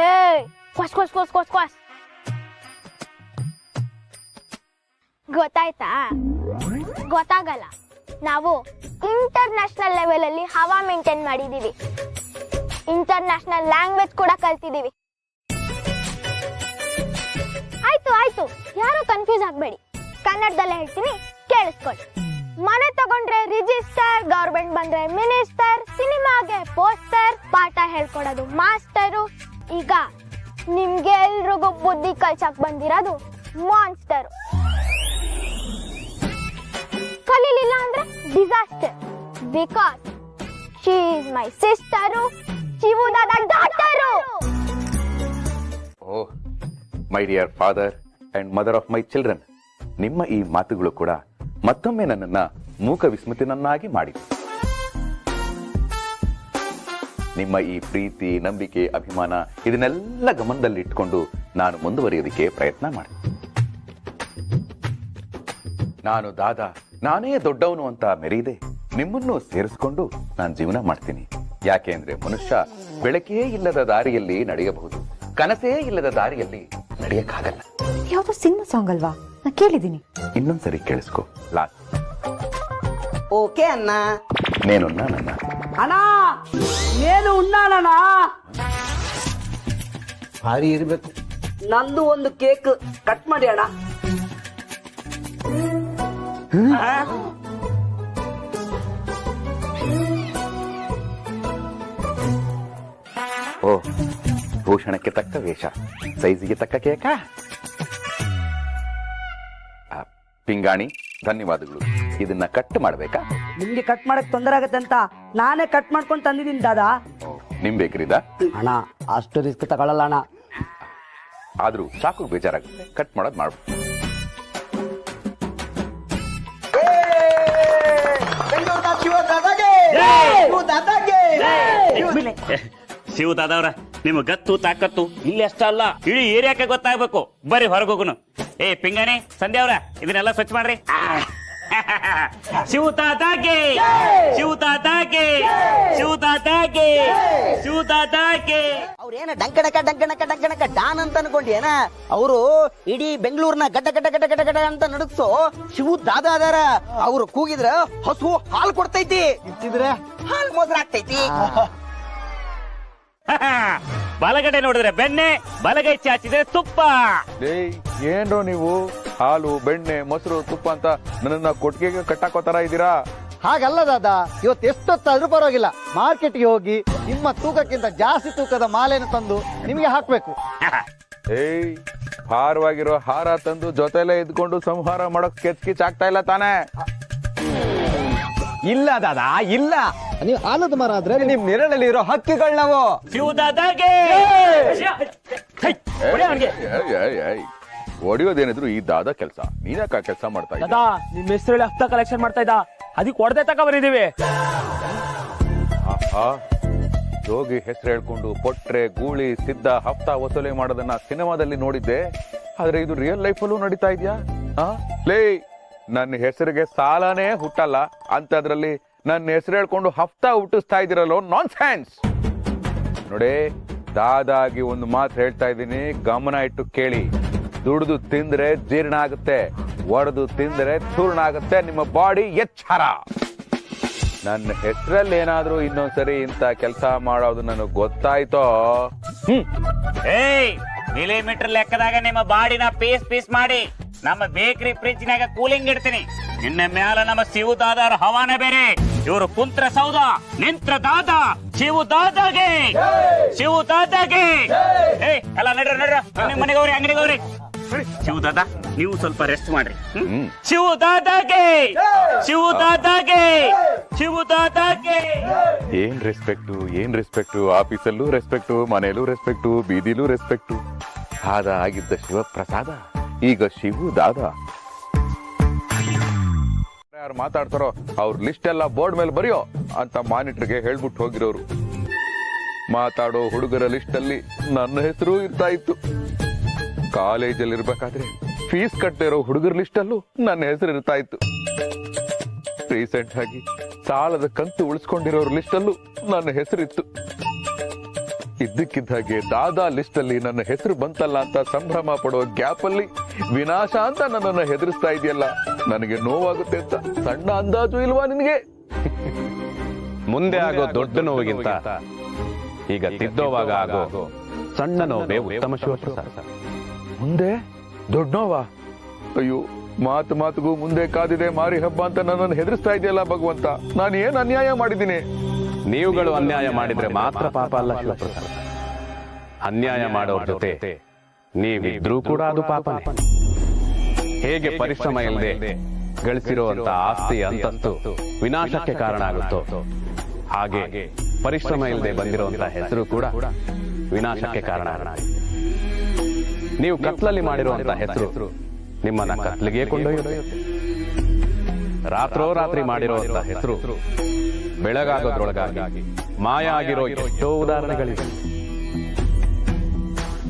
ಏಯ್, ಕ್ವಾಸ್ ಕ್ವಾಸ್ ಕ್ವಾಸ್ ಕ್ವಾಸ್ ಕ್ವಾಸ್. ಗೊತ್ತಾಯ್ತಾ? ಗೊತ್ತಾಗಲ್ಲ. ನಾವು ಇಂಟರ್ನ್ಯಾಷನಲ್ ಲೆವೆಲ್ ಅಲ್ಲಿ ಹವಾ ಮೇಂಟೈನ್ ಮಾಡಿದೀವಿ. ಇಂಟರ್ನ್ಯಾಷನಲ್ ಲ್ಯಾಂಗ್ವೇಜ್ ಕೂಡ ಕಲ್ತಿದೀವಿ. ಆಯ್ತು ಆಯ್ತು, ಯಾರು ಕನ್ಫ್ಯೂಸ್ ಆಗ್ಬೇಡಿ. ಕನ್ನಡದಲ್ಲೇ ಹೇಳ್ತೀನಿ, ಕೇಳಿಸ್ಕೊಳ್ಳಿ. ಮನೆ ತಗೊಂಡ್ರೆ ರಿಜಿಸ್ಟರ್, ಗವರ್ಮೆಂಟ್ ಬಂದ್ರೆ ಮಿನಿಸ್ಟರ್, ಸಿನಿಮಾಗೆ ಪೋಸ್ಟರ್, ಪಾಠ ಹೇಳ್ಕೊಡೋದು ಮಾಸ್ಟರು. ಈಗ ನಿಮ್ಗೆ ಎಲ್ರಿಗೂ ಬುದ್ಧಿ ಕಲ್ಸಕ್ ಬಂದಿರೋದು ಮಾನ್ಸ್ಟರ್. ಕಲೀಲಿಲ್ಲ ಅಂದ್ರೆ disaster. Because she is my sister, Shivu Dada daughter. Oh my dear father and mother of my children, ನಿಮ್ಮ ಈ ಮಾತುಗಳು ಕೂಡ ಮತ್ತೊಮ್ಮೆ ನನ್ನನ್ನ ಮೂಕ ವಿಸ್ಮೃತಿನನ್ನಾಗಿ ಮಾಡಿದೆ. ನಿಮ್ಮ ಈ ಪ್ರೀತಿ, ನಂಬಿಕೆ, ಅಭಿಮಾನ ಇದನ್ನೆಲ್ಲ ಗಮನದಲ್ಲಿಟ್ಟುಕೊಂಡು ನಾನು ಮುಂದುವರಿಯೋದಕ್ಕೆ ಪ್ರಯತ್ನ ಮಾಡಿದೆ. ನಾನು ದಾದಾ, ನಾನೇ ದೊಡ್ಡವನು ಅಂತ ಮೆರೀದೆ ನಿಮ್ಮನ್ನು ಸೇರಿಸ್ಕೊಂಡು ನಾನು ಜೀವನ ಮಾಡ್ತೀನಿ. ಯಾಕೆ ಅಂದ್ರೆ ಮನುಷ್ಯ ಬೆಳಕೇ ಇಲ್ಲದ ದಾರಿಯಲ್ಲಿ ನಡೆಯಬಹುದು, ಕನಸೇ ಇಲ್ಲದ ದಾರಿಯಲ್ಲಿ ನಡೆಯಕ್ಕಾಗಲ್ಲ. ಯಾವ್ದೋ ಸಿನಿಮಾ ಸಾಂಗ್ ಅಲ್ವಾ? ನಾ ಕೇಳಿದ್ದೀನಿ. ಇನ್ನೊಂದ್ಸರಿ ಕೇಳಿಸ್ಕೊ. ಲಾಸ್ಟ್. ಓಕೆ ಅಣ್ಣ. ನೇನುನ್ನ ನನ್ನ ಅಣ್ಣ ಏನು ಉಣ್ಣಾನಣ್ಣ? ಭಾರಿ ಇರ್ಬೇಕು. ನಂದು ಒಂದು ಕೇಕ್ ಕಟ್ ಮಾಡಿ ಅಣ್ಣ. ಓ, ಭೂಷಣಕ್ಕೆ ತಕ್ಕ ವೇಷ, ಸೈಜಿಗೆ ತಕ್ಕ ಕೇಕ. ಪಿಂಗಾಣಿ, ಧನ್ಯವಾದಗಳು. ಇದನ್ನ ಕಟ್ ಮಾಡ್ಬೇಕಾ? ನಿಮ್ಗೆ ಕಟ್ ಮಾಡಕ್ ತೊಂದರೆ ಆಗತ್ತೆ ಅಂತ ನಾನೇ ಕಟ್ ಮಾಡ್ಕೊಂಡು ತಂದಿದ್ದೀನಿ ದಾದಾ. ನಿಮ್ ಬೇಕ್ರಿದ? ಅಣ್ಣ ಅಷ್ಟು ರಿಸ್ಕ್ ತಗೊಳ್ಳಲ್ಲ ಅಣ್ಣ. ಆದ್ರೂ ಚಾಕು ಬೇಜಾರಾಗುತ್ತೆ, ಕಟ್ ಮಾಡೋದ್ ಮಾಡ್ಬೋದು. ಶಿವ ದಾದವ್ರ, ನಿಮ್ ಗತ್ತು ತಾಕತ್ತು ಇಲ್ಲಿ ಅಷ್ಟ ಅಲ್ಲ, ಇಡೀ ಏರಿಯಾಕ್ಕೆ ಗೊತ್ತಾಗ್ಬೇಕು. ಬರ್ರಿ ಹೊರಗೋಗುನು. ಏ ಪಿಂಗಾಣಿ ಸಂಧ್ಯಾ ಅವ್ರ ಇದನ್ನೆಲ್ಲ ಸ್ವಚ್ಛ ಮಾಡ್ರಿ. ಶಿವತಾತಾಕೆ ಶಿವತಾತಾಕೆ ಶಿವತಾತಾಕೆ ಶಿವತಾತಾಕೆ. ಅವ್ರೇನ ಡಂಕಣಕ ಡಾನ್ ಅಂತ ಅನ್ಕೊಂಡೇನ? ಅವರು ಇಡೀ ಬೆಂಗಳೂರ್ನ ಗಡ್ಡ ಗಡ್ಡ ಗಡ್ಡ ಗಡ್ಡ ಗಡ್ಡ ಅಂತ ನಡುಗ್ಸೋ ಶಿವು ದಾದಾ ಅದಾರ. ಅವ್ರು ಕೂಗಿದ್ರ ಹಸು ಹಾಲು ಕೊಡ್ತೈತಿ, ಇತ್ತಿದ್ರೆ ಹಾಲು ಮೊಸರು ಆಗ್ತೈತಿ. ಬಲಗಡೆ ನೋಡಿದ್ರೆ ಬೆಣ್ಣೆ, ಬಲಗೈ ಚಾಚಿದ್ರೆ ತುಪ್ಪ. ಏನ್ರೋ ನೀವು ಹಾಲು ಬೆಣ್ಣೆ ಮೊಸರು ತುಪ್ಪ ಅಂತ ನನ್ನನ್ನ ಕೊಟ್ಟಿಗೆಗೆ ಕಟ್ಟಾಕೋತರ ಇದ್ದೀರಾ? ಹಾಗಲ್ಲ ದಾದಾ, ಇವತ್ತು ಎಷ್ಟೊತ್ತಾದ್ರೂ ಪರವಾಗಿಲ್ಲ ಮಾರ್ಕೆಟ್ಗೆ ಹೋಗಿ ನಿಮ್ಮ ತೂಕಕ್ಕಿಂತ ಜಾಸ್ತಿ ತೂಕದ ಮಾಲೆಯನ್ನು ತಂದು ನಿಮಗೆ ಹಾಕ್ಬೇಕು. ಏಯ್, ಭಾರವಾಗಿರೋ ಹಾರ ತಂದು ಜೊತೆಲೆ ಇದ್ಕೊಂಡು ಸಂಹಾರ ಮಾಡೋಕ್ ಕೆಚ್ ಆಗ್ತಾ ಇಲ್ಲ ತಾನೇ? ಇಲ್ಲ ದಾದಾ, ಇಲ್ಲ. ನೀವು ಆಲದ ಮರ ಆದ್ರೆ ನಿಮ್ ನೆರಳಲ್ಲಿ ಇರೋ ಹಕ್ಕಿಗಳು ನಾವು. ಹೊಡಿಯೋದೇನಿದ್ರು ಈ ದಾದ ಕೆಲಸ. ನೀನ್ಯಾಕ ಕೆಲಸ ಮಾಡ್ತಾ ಇದ್ದ? ದಾದಾ, ನಿಮ್ ಹೆಸರಲ್ಲಿ ಹಫ್ತಾ ಕಲೆಕ್ಷನ್ ಮಾಡ್ತಾ ಇದ್ದ, ಅದಕ್ಕೆ ಹೊಡೆದೇ ತಕ ಬರೀದೀವಿ. ಯೋಗಿ ಹೆಸರು ಹೇಳ್ಕೊಂಡು ಪೊಟ್ರೆ ಗೂಳಿ ಸಿದ್ಧ ಹಫ್ತಾ ವಸೂಲಿ ಮಾಡೋದನ್ನ ಸಿನಿಮಾದಲ್ಲಿ ನೋಡಿದ್ದೆ, ಆದ್ರೆ ಇದು ರಿಯಲ್ ಲೈಫ್ ಅಲ್ಲೂ ನಡೀತಾ ಇದ್ಯಾ? ಲೇ, ನನ್ನ ಹೆಸರಿಗೆ ಸಾಲನೇ ಹುಟ್ಟಲ್ಲ ಅಂತದ್ರಲ್ಲಿ ನನ್ನ ಹೆಸರು ಹೇಳ್ಕೊಂಡು ಹಫ್ತಾ ಹುಟ್ಟಿಸ್ತಾ ಇದಿರಲ್ಲೋ, ನಾನ್ ಸೆನ್ಸ್. ನೋಡಿ, ದಾದಾಗಿ ಒಂದು ಮಾತು ಹೇಳ್ತಾ ಇದ್ದೀನಿ, ಗಮನ ಇಟ್ಟು ಕೇಳಿ. ದುಡಿದು ತಿಂದ್ರೆ ಜೀರ್ಣ ಆಗುತ್ತೆ, ಒಡೆದು ತಿಂದ್ರೆ ಚೂರ್ಣ ಆಗುತ್ತೆ ನಿಮ್ಮ ಬಾಡಿ ಎಚ್ಚರ. ನನ್ನ ಹೆಸರಲ್ಲಿ ಏನಾದ್ರೂ ಇನ್ನೊಂದ್ಸರಿ ಇಂತ ಕೆಲಸ ಮಾಡೋದು ನನಗೆ ಗೊತ್ತಾಯ್ತೋ, ಏಯ್, ಮಿಲಿಮೀಟರ್ ಲೆಕ್ಕದಾಗ ನಿಮ್ಮ ಬಾಡಿನ ಪೀಸ್ ಮಾಡಿ ನಮ್ಮ ಬೇಕರಿ ಫ್ರಿಜ್ನಾಗ ಕೂಲಿಂಗ್ ಇಡ್ತೀನಿ. ನಿನ್ನೆ ಮ್ಯಾಲ ನಮ್ಮ ಶಿವು ದಾದಾರ ಹವಾನ ಬೇರೆ. ಇವರು ಕುಂತ್ರ ಸೌದ, ನಿಂತ್ರ ದಾದ. ಶಿವು ದಾದಾಗೆ, ಶಿವು ದಾದಾಗೆ. ಏಯ್, ಎಲ್ಲ ನಡ್ರ ನಿಮ್ಮ ಮನೆಗೆ ಹೋಗ್ರಿ, ಅಂಗಡಿಗೆ ಹೋಗ್ರಿ. ಶಿವು ದಾದಾ, ನೀವು ಸ್ವಲ್ಪ ರೆಸ್ಟ್ ಮಾಡ್ರಿ. ಶಿವು ದಾದಾಗೆ, ಶಿವು ದಾದಾಗೆ, ಶಿವು ದಾದಾಗೆ. ಏನ್ ರೆಸ್ಪೆಕ್ಟು, ಆಫೀಸಲ್ಲೂ ರೆಸ್ಪೆಕ್ಟು, ಮನೆಯಲ್ಲೂ ರೆಸ್ಪೆಕ್ಟು, ಬೀದಿಲೂ ರೆಸ್ಪೆಕ್ಟು. ಆಗಿದ್ದ ಶಿವಪ್ರಸಾದ, ಈಗ ಶಿವು ದಾದ. ಯಾರು ಮಾತಾಡ್ತಾರೋ ಅವ್ರ ಲಿಸ್ಟ್ ಎಲ್ಲ ಬೋರ್ಡ್ ಮೇಲೆ ಬರೆಯೋ ಅಂತ ಮಾನಿಟರ್ಗೆ ಹೇಳ್ಬಿಟ್ಟು ಹೋಗಿರೋರು. ಮಾತಾಡೋ ಹುಡುಗರ ಲಿಸ್ಟ್ ಅಲ್ಲಿ ನನ್ನ ಹೆಸರು ಇರ್ತಾ ಇತ್ತು. ಕಾಲೇಜಲ್ಲಿ ಇರ್ಬೇಕಾದ್ರೆ ಫೀಸ್ ಕಟ್ಟದೇ ಇರೋ ಹುಡುಗರ ಲಿಸ್ಟ್ ಅಲ್ಲೂ ನನ್ನ ಹೆಸರು ಇರ್ತಾ ಇತ್ತು. ರೀಸೆಂಟ್ ಆಗಿ ಸಾಲದ ಕಂತು ಉಳಿಸ್ಕೊಂಡಿರೋರ್ ಲಿಸ್ಟ್ ಅಲ್ಲೂ ನನ್ನ ಹೆಸರಿತ್ತು. ಇದ್ದಕ್ಕಿದ್ದಾಗೆ ದಾದಾ ಲಿಸ್ಟ್ ಅಲ್ಲಿ ನನ್ನ ಹೆಸರು ಬಂತಲ್ಲ ಅಂತ ಸಂಭ್ರಮ ಪಡೋ ಗ್ಯಾಪ್ ಅಲ್ಲಿ ವಿನಾಶ ಅಂತ ನನ್ನನ್ನು ಹೆದರಿಸ್ತಾ ಇದೆಯಲ್ಲ, ನನಗೆ ನೋವಾಗುತ್ತೆ ಅಂತ ಸಣ್ಣ ಅಂದಾಜು ಇಲ್ವಾ ನಿನಗೆ? ಮುಂದೆ ಆಗೋ ದೊಡ್ಡ ನೋವಿಗಿಂತ ಈಗ ತಿದ್ದೋವಾಗ ಆಗೋ ಸಣ್ಣ ನೋವೇ ಉತ್ತಮ ಶಿವಪ್ರಸಾದ. ಮುಂದೆ ದೊಡ್ಡ ನೋವಾ? ಅಯ್ಯೋ, ಮಾತಿಗೂ ಮುಂದೆ ಕಾದಿದೆ ಮಾರಿ ಹಬ್ಬ ಅಂತ ನನ್ನನ್ನು ಹೆದರಿಸ್ತಾ ಇದೆಯಲ್ಲ ಭಗವಂತ. ನಾನು ಏನ್ ಅನ್ಯಾಯ ಮಾಡಿದ್ದೀನಿ? ನೀವುಗಳು ಅನ್ಯಾಯ ಮಾಡಿದ್ರೆ ಮಾತ್ರ ಪಾಪ ಅಲ್ಲ ಶಿವಪ್ರಸಾದ, ಅನ್ಯಾಯ ಮಾಡೋರ್ ಜೊತೆ ನೀವಿದ್ರೂ ಕೂಡ ಅದು ಪಾಪನೇ. ಹೇಗೆ ಪರಿಶ್ರಮ ಇಲ್ಲದೆ ಗಳಿಸಿರುವಂತ ಆಸ್ತಿ ಅಂತಸ್ತು ವಿನಾಶಕ್ಕೆ ಕಾರಣ ಆಗುತ್ತೋ, ಹಾಗೆ ಪರಿಶ್ರಮ ಇಲ್ಲದೆ ಬಂದಿರುವಂತ ಹೆಸರು ಕೂಡ ವಿನಾಶಕ್ಕೆ ಕಾರಣ ಆಗುತ್ತೆ. ನೀವು ಕತ್ಲಲ್ಲಿ ಮಾಡಿರುವಂತ ಹೆಸರು ನಿಮ್ಮನ್ನ ಕತ್ಲಿಗೆ ಕೊಂಡೊಯ್ಯುತ್ತೆ. ರಾತ್ರೋರಾತ್ರಿ ಮಾಡಿರುವಂತ ಹೆಸರು ಬೆಳಗಾಗೋದ್ರೊಳಗಾಗಿ ಮಾಯ ಆಗಿರೋ ಎಷ್ಟೋ ಉದಾಹರಣೆಗಳಿವೆ.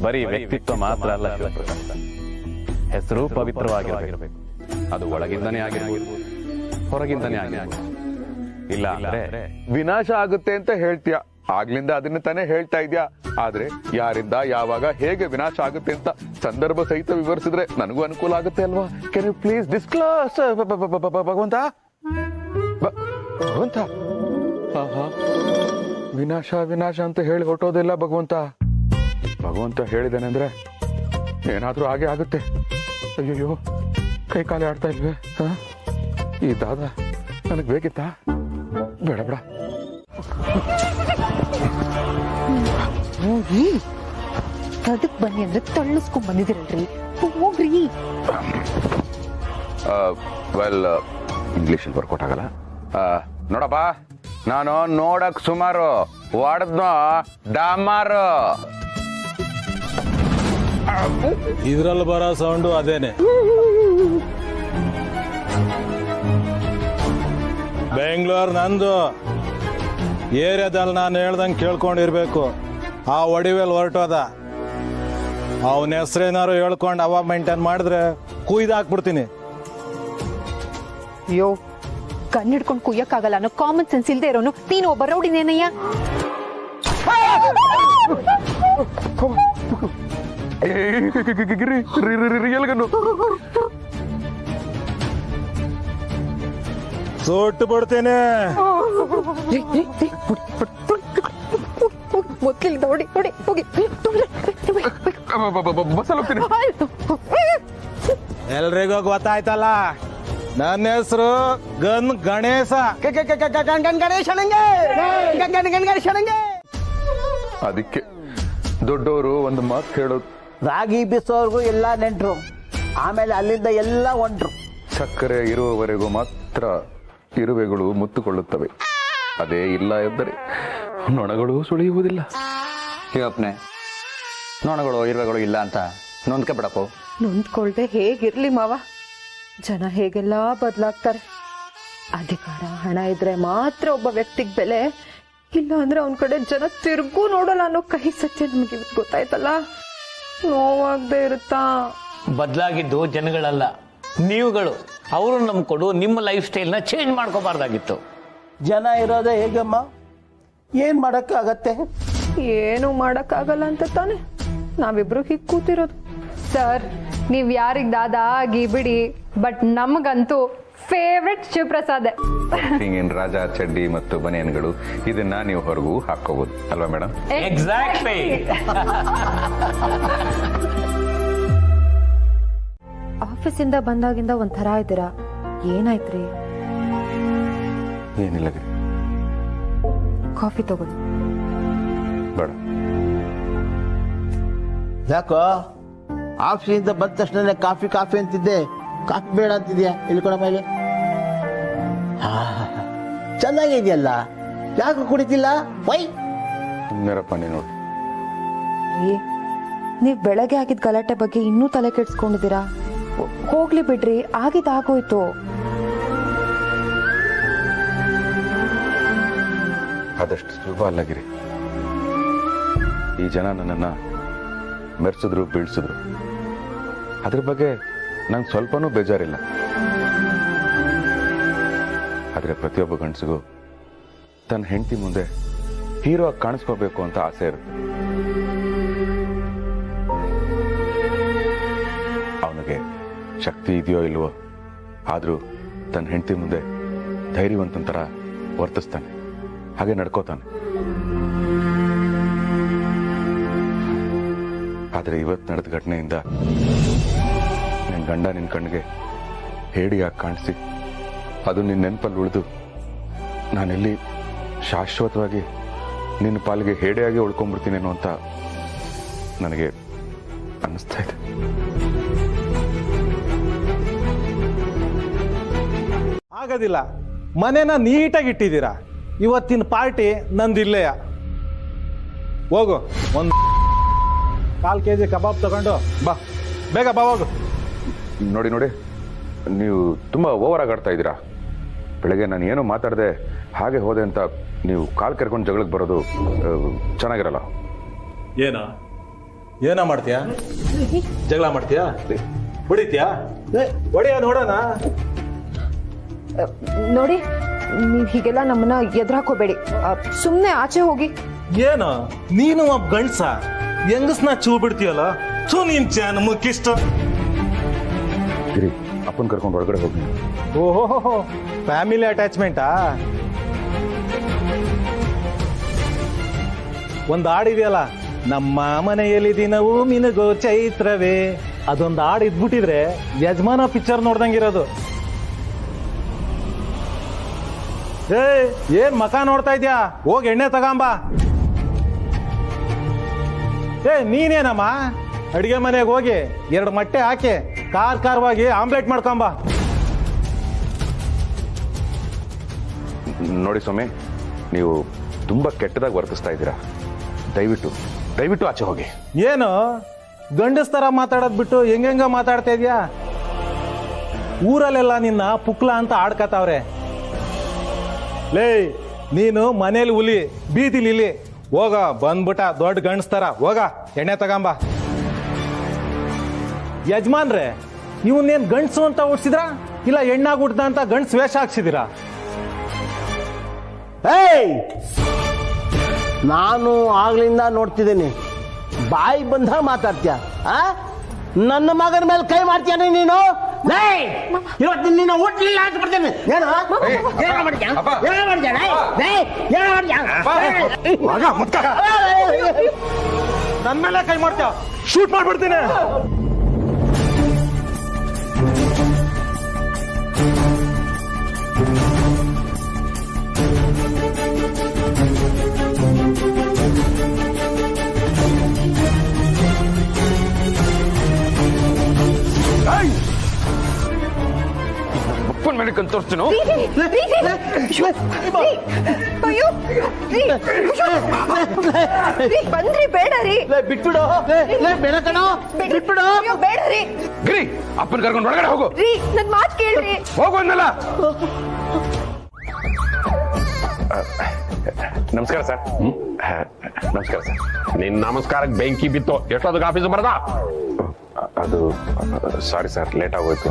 ಬರೀ ವ್ಯಕ್ತಿತ್ವ ಮಾತ್ರ ಅಲ್ಲ ಶಿವಪ್ರಸಾದ, ಹೆಸರು ಪವಿತ್ರವಾಗಿರಬೇಕು. ಅದು ಒಳಗಿಂದನೇ ಆಗಿರ್ಬೋದು, ಹೊರಗಿಂದನೇ ಆಗಿರ್ಬೋದು. ಇಲ್ಲ ಅಂದ್ರೆ ವಿನಾಶ ಆಗುತ್ತೆ ಅಂತ ಹೇಳ್ತೀಯ, ಆಗ್ಲಿಂದ ಅದನ್ನ ತಾನೇ ಹೇಳ್ತಾ ಇದ್ಯಾ. ಆದ್ರೆ ಯಾರಿಂದ ಯಾವಾಗ ಹೇಗೆ ವಿನಾಶ ಆಗುತ್ತೆ ಅಂತ ಸಂದರ್ಭ ಸಹಿತ ವಿವರಿಸಿದ್ರೆ ನನಗೂ ಅನುಕೂಲ ಆಗುತ್ತೆ ಅಲ್ವಾ? Can you please disclose? ಭಗವಂತ ಭಗವಂತ, ವಿನಾಶ ವಿನಾಶ ಅಂತ ಹೇಳಿ ಹೊರಟೋದಿಲ್ಲ ಭಗವಂತ. ಭಗವಂತ ಹೇಳಿದಾನೆ ಅಂದ್ರೆ ಏನಾದ್ರೂ ಹಾಗೆ ಆಗುತ್ತೆ. ಅಯ್ಯಯ್ಯೋ, ಕೈ ಕಾಲಿ ಆಡ್ತಾ ಇಲ್ವೇ? ಈ ದಾದ ನನಗ್ ಬೇಕಿತ್ತಾ? ಬೇಡ ಬೇಡ. ಹೋಗಿ ಅದಕ್ ಬನ್ನಿ ಅಂದ್ರೆ ತಳ್ಳಿಸ್ಕೊಂಡ್ ಬಂದಿದ್ದೀರಲ್ರಿ, ಹೋಗ್ರಿ. ವೆಲ್, ಇಂಗ್ಲಿಷ್ ವರ್ಕೌಟ್ ಆಗಲ್ಲ. ನೋಡಪ್ಪ, ನಾನು ನೋಡಕ್ ಸುಮಾರು, ಹೊಡೆದ್ನೋ ಡಾಮಾರು. ಇದ್ರಲ್ಲಿ ಬರೋ ಸೌಂಡು ಅದೇನೆ. ಬೆಂಗಳೂರು ನಂದು, ಏರಿಯಾದಲ್ಲಿ ನಾನು ಹೇಳ್ದಂಗೆ ಕೇಳ್ಕೊಂಡಿರ್ಬೇಕು. ಆ ಒಡಿವೆಲ್ ಹೊರಟೋದ. ಅವನ ಹೆಸ್ರೇನಾರು ಹೇಳ್ಕೊಂಡು ಅವ ಮೇಂಟೈನ್ ಮಾಡಿದ್ರೆ ಕುಯ್ದು ಹಾಕ್ಬಿಡ್ತೀನಿ. ಅಯ್ಯೋ ಕಣ್ಣಿಡ್ಕೊಂಡು ಕುಯ್ಯಕ್ಕಾಗಲ್ಲ ಅನ್ನೋ ಕಾಮನ್ ಸೆನ್ಸ್ ಇಲ್ದೇ ಇರೋನು ನೀನು ಒಬ್ಬ ರೌಡಿನೇನಯ್ಯ. ಸೋಟ್ಟು ಬಿಡ್ತೇನೆ. ಮೊದ್ಲಿಂದ ಹೊಡಿ ಹೊಡಿ ಹೋಗಿ ಎಲ್ರಿಗೂ ಗೊತ್ತಾಯ್ತಲ್ಲ, ನನ್ನ ಹೆಸರು ಗನ್ ಗಣೇಶ. ಅದಕ್ಕೆ ದೊಡ್ಡವರು ಒಂದು ಮಾತು ಹೇಳೋದು, ರಾಗಿ ಬಿಸೋರ್ಗು ಎಲ್ಲ ನೆಂಟ್ರು, ಆಮೇಲೆ ಅಲ್ಲಿಂದ ಎಲ್ಲ ಒಂಟ್ರು. ಸಕ್ಕರೆ ಇರುವವರೆಗೂ ಮಾತ್ರ ಇರುವೆಗಳು ಮುತ್ತುಕೊಳ್ಳುತ್ತವೆ, ಅದೇ ಇಲ್ಲ ಎಂದರೆ ನೊಣಗಳು ಸುಳಿಯುವುದಿಲ್ಲ. ಶಿವಪ್ಪನೆ, ನೊಣಗಳು ಇರುವೆಗಳು ಇಲ್ಲ ಅಂತ ನೊಂದ್ಕೆ ಬಿಡಪ್ಪು. ನೊಂದ್ಕೊಳ್ದೆ ಹೇಗಿರ್ಲಿ ಮಾವ, ಜನ ಹೇಗೆಲ್ಲ ಬದಲಾಗ್ತಾರೆ. ಅಧಿಕಾರ ಹಣ ಇದ್ರೆ ಮಾತ್ರ ಒಬ್ಬ ವ್ಯಕ್ತಿಗೆ ಬೆಲೆ, ಇಲ್ಲ ಅಂದ್ರೆ ಅವನ ಕಡೆ ಜನ ತಿರುಗೂ ನೋಡಲ್ಲ ಅನ್ನೋ ಕಹಿ ಸತ್ಯ ನಮಗೆ ಗೊತ್ತಾಯ್ತಲ್ಲ. ನೋವಾಗದೆ ಇರುತ್ತಾ? ಬದಲಾಗಿದ್ದು ಜನಗಳಲ್ಲ, ನೀವುಗಳು. ಅವರು ನಮ್ಗೆ ಕೊಡು ನಿಮ್ಮ ಲೈಫ್ ಸ್ಟೈಲ್ನ ಚೇಂಜ್ ಮಾಡ್ಕೋಬಾರ್ದಾಗಿತ್ತು. ಜನ ಇರೋದೇ ಹೇಗಮ್ಮ, ಏನ್ ಮಾಡಕ್ಕಾಗತ್ತೆ? ಏನು ಮಾಡಕ್ಕಾಗಲ್ಲ ಅಂತ ತಾನೆ ನಾವಿಬ್ರು ಹೀಗೆ ಕೂತಿರೋದು. ಸರ್, ನೀವ್ ಯಾರಿಗ್ ದಾದಾ ಆಗಿ ಬಿಡಿ, ಬಟ್ ನಮಗಂತೂ ಫೇವ್ರೆಟ್ ಶಿವಪ್ರಸಾದ್. ಹಿಂಗಿನ ರಾಜಾ ಚಡ್ಡಿ ಮತ್ತು ಬನಿಯನ್ಗಳು, ಇದನ್ನ ನೀವು ಹೊರಗೂ ಹಾಕೋಬಹುದು ಅಲ್ವಾ ಮೇಡಮ್? ಎಕ್ಸಾಕ್ಟ್ಲಿ. ಆಫೀಸಿಂದ ಬಂದಾಗಿಂದ ಒಂಥರ ಇದ್ದೀರಾ, ಏನಾಯ್ತ್ರಿ? ಏನಿಲ್ಲ ಗಿರಿ. ಕಾಫಿ ತಗೊಳ್ಳಿ. ಬೇಡ. ಯಾಕೋ ಆಫೀಸಿಂದ ಬಂದ ತಕ್ಷಣ ಕಾಫಿ ಕಾಫಿ ಅಂತಿದ್ದೆ, ಕಾಫಿ ಬೇಡ ಅಂತಿದ್ಯಾ? ಇಳ್ಕೊಳ ಮೇಲೆ ಚೆನ್ನಾಗಿದೆಯಲ್ಲ, ಯಾಕೆ ಕುಡಿತಿಲ್ಲ? ವೈ ಸುಮ್ಮನೆರಪ್ಪ ನೀನು. ನೀವ್ ಬೆಳಗ್ಗೆ ಆಗಿದ್ ಗಲಾಟೆ ಬಗ್ಗೆ ಇನ್ನೂ ತಲೆ ಕೆಡ್ಸ್ಕೊಂಡಿದ್ದೀರಾ. ಹೋಗ್ಲಿ ಬಿಡ್ರಿ, ಆಗಿದ್ದಾಗೋಯ್ತು. ಆದಷ್ಟು ಸುಲಭ ಅಲ್ಲ ಗಿರಿ. ಈ ಜನ ನನ್ನನ್ನ ಮೆರೆಸಿದ್ರು ಬೀಳ್ಸಿದ್ರು, ಅದ್ರ ಬಗ್ಗೆ ನಂಗೆ ಸ್ವಲ್ಪನೂ ಬೇಜಾರಿಲ್ಲ. ಆದ್ರೆ ಪ್ರತಿಯೊಬ್ಬ ಗಂಡಸಿಗೂ ತನ್ನ ಹೆಂಡತಿ ಮುಂದೆ ಹೀರೋ ಆಗಿ ಕಾಣಿಸ್ಕೋಬೇಕು ಅಂತ ಆಸೆ ಇರುತ್ತೆ. ಅವನಿಗೆ ಶಕ್ತಿ ಇದೆಯೋ ಇಲ್ವೋ, ಆದ್ರೂ ತನ್ನ ಹೆಂಡತಿ ಮುಂದೆ ಧೈರ್ಯವಂತನ ಥರ ವರ್ತಿಸ್ತಾನೆ, ಹಾಗೆ ನಡ್ಕೋತಾನೆ. ಆದ್ರೆ ಇವತ್ತು ನಡೆದ ಘಟನೆಯಿಂದ ನಿನ್ ಗಂಡ ನಿನ್ ಕಣ್ಣಿಗೆ ಹೇಡಿಯಾಗಿ ಕಾಣಿಸಿ ಅದು ನಿನ್ನ ನೆನಪಲ್ಲಿ ಉಳಿದು ನಾನೆಲ್ಲಿ ಶಾಶ್ವತವಾಗಿ ನಿನ್ನ ಪಾಲಿಗೆ ಹೇಡಿಯಾಗಿ ಉಳ್ಕೊಂಡ್ಬಿಡ್ತೀನೇನೋ ಅಂತ ನನಗೆ ಅನ್ನಿಸ್ತಾ ಇದೆ. ಆಗೋದಿಲ್ಲ, ಮನೇನ ನೀಟಾಗಿ ಇಟ್ಟಿದ್ದೀರಾ. ಇವತ್ತಿನ ಪಾರ್ಟಿ ನಂದಿಲ್ಲೆಯ. ಹೋಗು, ಒಂದು 4 kg ಕಬಾಬ್ ತಗೊಂಡು ಬಾ, ಬೇಗ ಬಾ ಹೋಗು. ನೋಡಿ ನೋಡಿ, ನೀವು ತುಂಬಾ ಓವರ್ ಆಗಿ ಆಡ್ತಾ ಇದ್ದೀರಾ. ಬೆಳಗ್ಗೆ ನಾನು ಏನೋ ಮಾತಾಡದೆ ಹಾಗೆ ಹೋದೆ ಅಂತ ನೀವು ಕಾಲ್ ಕರ್ಕೊಂಡು ಜಗಳಕ್ಕೆ ಬರೋದು ಚೆನ್ನಾಗಿರಲ್ಲ. ಏನ ಮಾಡ್ತೀಯಾ? ಜಗಳ ಮಾಡ್ತೀಯಾ? ಹೊಡಿತೀಯಾ? ಹೊಡಿಯ ನೋಡೋಣ. ನೋಡಿ, ನೀವ್ ಹೀಗೆಲ್ಲ ನಮ್ಮನ್ನ ಎದುರಾಕೋಬೇಡಿ, ಸುಮ್ನೆ ಆಚೆ ಹೋಗಿ. ಏನು ನೀನು ಒಬ್ಬ ಗಂಡ್ಸ ಹೆಂಗಸ್ನ ಚೂ ಬಿಡ್ತೀಯಲ್ಲ, ಚೂ ನೀನ್ ಚಾನ್ ಮುಕ್ಕಿಷ್ಟ. ಗಿರಿ, ಅಪ್ಪನ್ ಕರ್ಕೊಂಡು ಹೊರಗಡೆ ಹೋಗಿ. ಓಹೋ, ಫ್ಯಾಮಿಲಿ ಅಟ್ಯಾಚ್ಮೆಂಟಾ? ಒಂದು ಹಾಡಿದೆಯಲ್ಲ, ನಮ್ಮ ಮನೆಯಲ್ಲಿ ದಿನವೂ ಮಿನುಗೋ ಚೈತ್ರವೇ, ಅದೊಂದು ಹಾಡು ಇದ್ಬಿಟ್ಟಿದ್ರೆ ಯಜಮಾನ ಪಿಕ್ಚರ್ ನೋಡ್ದಂಗಿರೋದು. ಏನ್ ಮಕ ನೋಡ್ತಾ ಇದ್ಯಾ? ಹೋಗಿ ಎಣ್ಣೆ ತಗೊಂಬ. ನೀನೇನಮ್ಮ ಅಡಿಗೆ ಮನೆಗೆ ಹೋಗಿ 2 ಮೊಟ್ಟೆ ಹಾಕಿ ಖಾರವಾಗಿ ಆಮ್ಲೆಟ್ ಮಾಡ್ಕೊಂಬ. ನೋಡಿ ಸ್ವಾಮಿ, ನೀವು ತುಂಬಾ ಕೆಟ್ಟದಾಗಿ ವರ್ತಿಸ್ತಾ ಇದ್ದೀರಾ. ದಯವಿಟ್ಟು ಆಚೆ ಹೋಗಿ. ಏನು ಗಂಡಸ್ ತರ ಮಾತಾಡೋದ್ ಬಿಟ್ಟು ಹೆಂಗ ಮಾತಾಡ್ತಾ ಇದ್ಯಾ? ಊರಲ್ಲೆಲ್ಲ ನಿನ್ನ ಪುಕ್ಲ ಅಂತ ಆಡ್ಕತಾವ್ರೆ. ಲೇ, ನೀನು ಮನೇಲಿ ಹುಲಿ, ಬೀದಿಲಿ ಇಲಿ. ಹೋಗ, ಬಂದ್ಬಿಟ್ಟ ದೊಡ್ಡ ಗಂಡಸ್ತರ. ಹೋಗ, ಎಣ್ಣೆ ತಗೊಂಬ. ಯಜಮಾನ್ರೆ ಇವನ್ನೇನ್ ಗಂಡ್ಸು ಅಂತ ಓಡಿಸಿದ್ರ ಇಲ್ಲ ಹೆಣ್ಣಾಗ್ ಹುಡ್ದ ಅಂತ ಗಂಡ್ಸ್ ವೇಷ ಹಾಕ್ಸಿದಿರಾ? ಏಯ್, ನಾನು ಆಗ್ಲಿಂದ ನೋಡ್ತಿದ್ದೀನಿ, ಬಾಯಿ ಬಂದ ಮಾತಾಡ್ತೀಯ. ನನ್ನ ಮಗನ ಮೇಲೆ ಕೈ ಮಾಡ್ತೀಯಾನೆ ನೀನು? ಇವತ್ತು ನಿನ್ನ ಹುಟ್ಲಿಲ್ಲ ಅಂತ ಬಿಡ್ತೇನೆ. ನನ್ನ ಮೇಲೆ ಕೈ ಮಾಡ್ತೀಯ, ಶೂಟ್ ಮಾಡ್ಬಿಡ್ತೀನಿ. ಅಪ್ಪನ ಮೇಲೆ ಕಣ್ ತೋರಿಸ್ತೀನೋ? ಬಂದ್ರಿ ಬೇಡ ರೀ, ಬಿಟ್ಬಿಡು, ಬೇಡ ಕಣೋ, ಬಿಟ್ಬಿಡು, ಬೇಡ ರೀ. ಗಿರಿ, ಅಪ್ಪನ ಕರ್ಕೊಂಡು ಒಳಗಡೆ ಹೋಗು. ರೀ, ನನ್ ಮಾತು ಕೇಳ್ರಿ. ಹೋಗು ಅನ್ನಲ್ಲ. ನಮಸ್ಕಾರ ಸರ್. ನಮಸ್ಕಾರ ಸರ್. ನಿನ್ ನಮಸ್ಕಾರಕ್ಕೆ ಬೆಂಕಿ ಬಿತ್ತು. ಎಷ್ಟೊತ್ತಿಗೆ ಆಫೀಸ್ ಬರದ? ಅದು ಸಾರಿ ಸರ್, ಲೇಟ್ ಆಗೋಯ್ತು.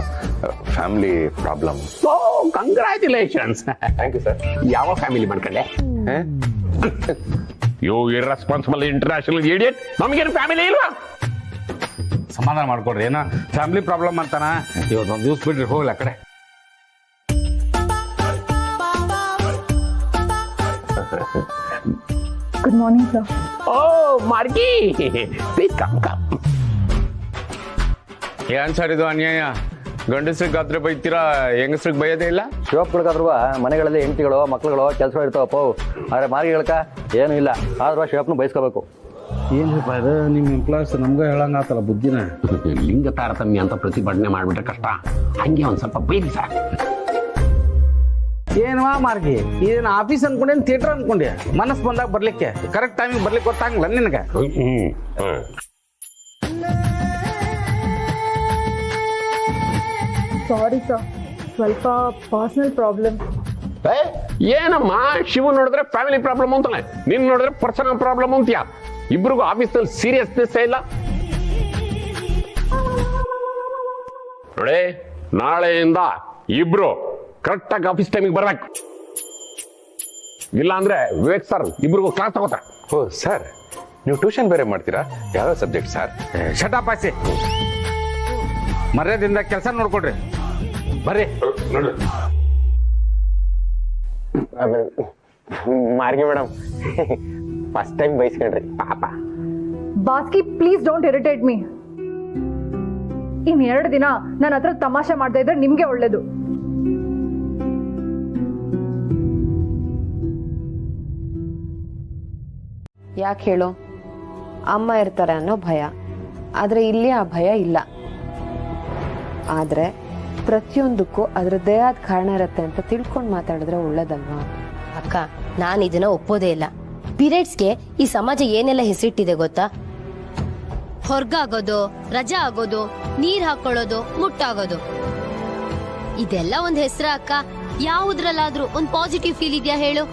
Family problem. So congratulations. Thank you sir. ಯಾವ ಫ್ಯಾಮಿಲಿ ಮಾಡ್ಕೊಂಡೆ? You irresponsible international idiot. ನಮಗೇನು ಫ್ಯಾಮಿಲಿ ಇಲ್ವಾ? ಸಮಾಧಾನ ಮಾಡ್ಕೊಡ್ರಿ. ಏನೋ ಫ್ಯಾಮಿಲಿ ಪ್ರಾಬ್ಲಮ್ ಅಂತಾನ. ಇವತ್ತು ಒಂದು ದಿವಸ ಬಿಡ್ರಿ, ಹೋಗ್ಲಿ ಆ ಕಡೆ. Good morning sir. ಓ ಮಾರ್ಗಿ, ಪ್ಲೀಸ್ ಕಮ್ ಕಮ್. ಏನ್ ಸರ್ ಇದು ಅನ್ಯಾಯ? ಗಂಡಸ್ರಿಗೆ ಆದ್ರೆ ಬೈತೀರಾ, ಹೆಂಗಸ್ರಿಗೆ ಬೈಯೋದೇ ಇಲ್ಲ? ಶಿವಪ್ಪಗಳಿಗಾದ್ರು ಮನೆಗಳಲ್ಲಿ ಹೆಂಡತಿಗಳು ಮಕ್ಳುಗಳು ಕೆಲಸ ಇರ್ತಾವಪ್ಪ. ಆದ್ರೆ ಮಾರ್ಗಿಗಳಕ ಏನು ಇಲ್ಲ. ಆದ್ರೂ ಶಿವಪ್ಪನ ಬಯಸ್ಕೋಬೇಕು. ಏನ್ರಿಪ್ಪ ಇದು ನಿಮ್ಮ ಎಂಪ್ಲಾಯ್ಸ್ ನಮ್ಗೆ ಹೇಳಂಗ ಆತಲ್ಲ ಬುದ್ಧಿನ. ಲಿಂಗ ತಾರತಮ್ಯ ಅಂತ ಪ್ರತಿಭಟನೆ ಮಾಡ್ಬಿಟ್ರೆ ಕಷ್ಟ. ಹಂಗೆ ಒಂದ್ ಸ್ವಲ್ಪ ಬೈರಿ ಸರ್. ಏನವಾ ಮಾರ್ಗಿ, ಇದನ್ನ ಆಫೀಸ್ ಅನ್ಕೊಂಡೇನು ಥಿಯೇಟರ್ ಅನ್ಕೊಂಡೆ? ಮನಸ್ಸು ಬಂದಾಗ ಬರ್ಲಿಕ್ಕೆ ಕರೆಕ್ಟ್ ಟೈಮಿಗೆ ಬರ್ಲಿಕ್ಕೆ ಗೊತ್ತಾಗಲ್ಲ ನಿನಗೆ? ಸಾರಿ ಸರ್, ಸ್ವಲ್ಪ ಪರ್ಸನಲ್ ಪ್ರಾಬ್ಲಮ್. ಏನಮ್ಮ, ಶಿವ ನೋಡಿದ್ರೆ ಫ್ಯಾಮಿಲಿ ಪ್ರಾಬ್ಲಮ್ ಅಂತಾನೆ, ನೀನ್ ನೋಡಿದ್ರೆ ಪರ್ಸನಲ್ ಪ್ರಾಬ್ಲಮ್ ಅಂತೀಯ. ಇಬ್ರಿಗೂ ಆಫೀಸ್ನಲ್ಲಿ ಸೀರಿಯಸ್ನೆಸ್ ಇಲ್ಲ ನೋಡಿ. ನಾಳೆಯಿಂದ ಇಬ್ರು ಕರೆಕ್ಟ್ ಆಗಿ ಆಫೀಸ್ ಟೈಮಿಗೆ ಬರ್ಬೇಕು. ಇಲ್ಲ ಅಂದ್ರೆ ವಿವೇಕ್ ಸರ್ ಇಬ್ರಿಗೂ ಕ್ಲಾಸ್ ತಗೋತಾರೆ. ಓ ಸರ್, ನೀವು ಟ್ಯೂಷನ್ ಬೇರೆ ಮಾಡ್ತೀರಾ? ಯಾವ ಸಬ್ಜೆಕ್ಟ್ ಸರ್? ಶಟಪ್ ಆಸಿ, ಮರ್ಯಾದಿಂದ ಕೆಲಸ ನೋಡ್ಕೊಡ್ರಿ. ಬರ್ರಿ. ಮಾರ್ಗಿ ಮೇಡಮ್ ಫಸ್ಟ್ ಟೈಮ್ ಬಯಸ್ಕೊಂಡ್ರಿ ಪಾಪ. ಬಾಸ್ಕಿ, ಪ್ಲೀಸ್ ಡೋಂಟ್ ಇರಿಟೇಟ್ ಮೀ. ಇನ್ 2 ದಿನ ನನ್ನ ಹತ್ರ ತಮಾಷೆ ಮಾಡ್ತಾ ಇದ್ರೆ ನಿಮ್ಗೆ ಒಳ್ಳೇದು. ಯಾಕೆ ಹೇಳು? ಅಮ್ಮ ಇರ್ತಾರೆ ಅನ್ನೋ ಭಯ. ಆದ್ರೆ ಇಲ್ಲಿ ಆ ಭಯ ಇಲ್ಲ. ಆದ್ರೆ ಪ್ರತಿಯೊಂದಕ್ಕೂ ಅದ್ರದ್ದೇ ಆದ ಕಾರಣ ಇರತ್ತೆ ಅಂತ ತಿಳ್ಕೊಂಡು ಮಾತಾಡಿದ್ರೆ ಒಳ್ಳೇದಲ್ವಾ? ಅಕ್ಕ, ನಾನು ಇದನ್ನ ಒಪ್ಪೋದೇ ಇಲ್ಲ. ಪೀರಿಯಡ್ಸ್ಗೆ ಈ ಸಮಾಜ ಏನೆಲ್ಲ ಹೆಸರಿಟ್ಟಿದೆ ಗೊತ್ತಾ? ಹೊರ್ಗಾಗೋದು, ರಜಾ ಆಗೋದು, ನೀರ್ ಹಾಕೊಳ್ಳೋದು, ಮುಟ್ಟಾಗೋದು, ಇದೆಲ್ಲ ಒಂದ್ ಹೆಸರ ಅಕ್ಕ? ಯಾವುದ್ರಲ್ಲಾದ್ರೂ ಒಂದ್ ಪಾಸಿಟಿವ್ ಫೀಲ್ ಇದೆಯಾ ಹೇಳು?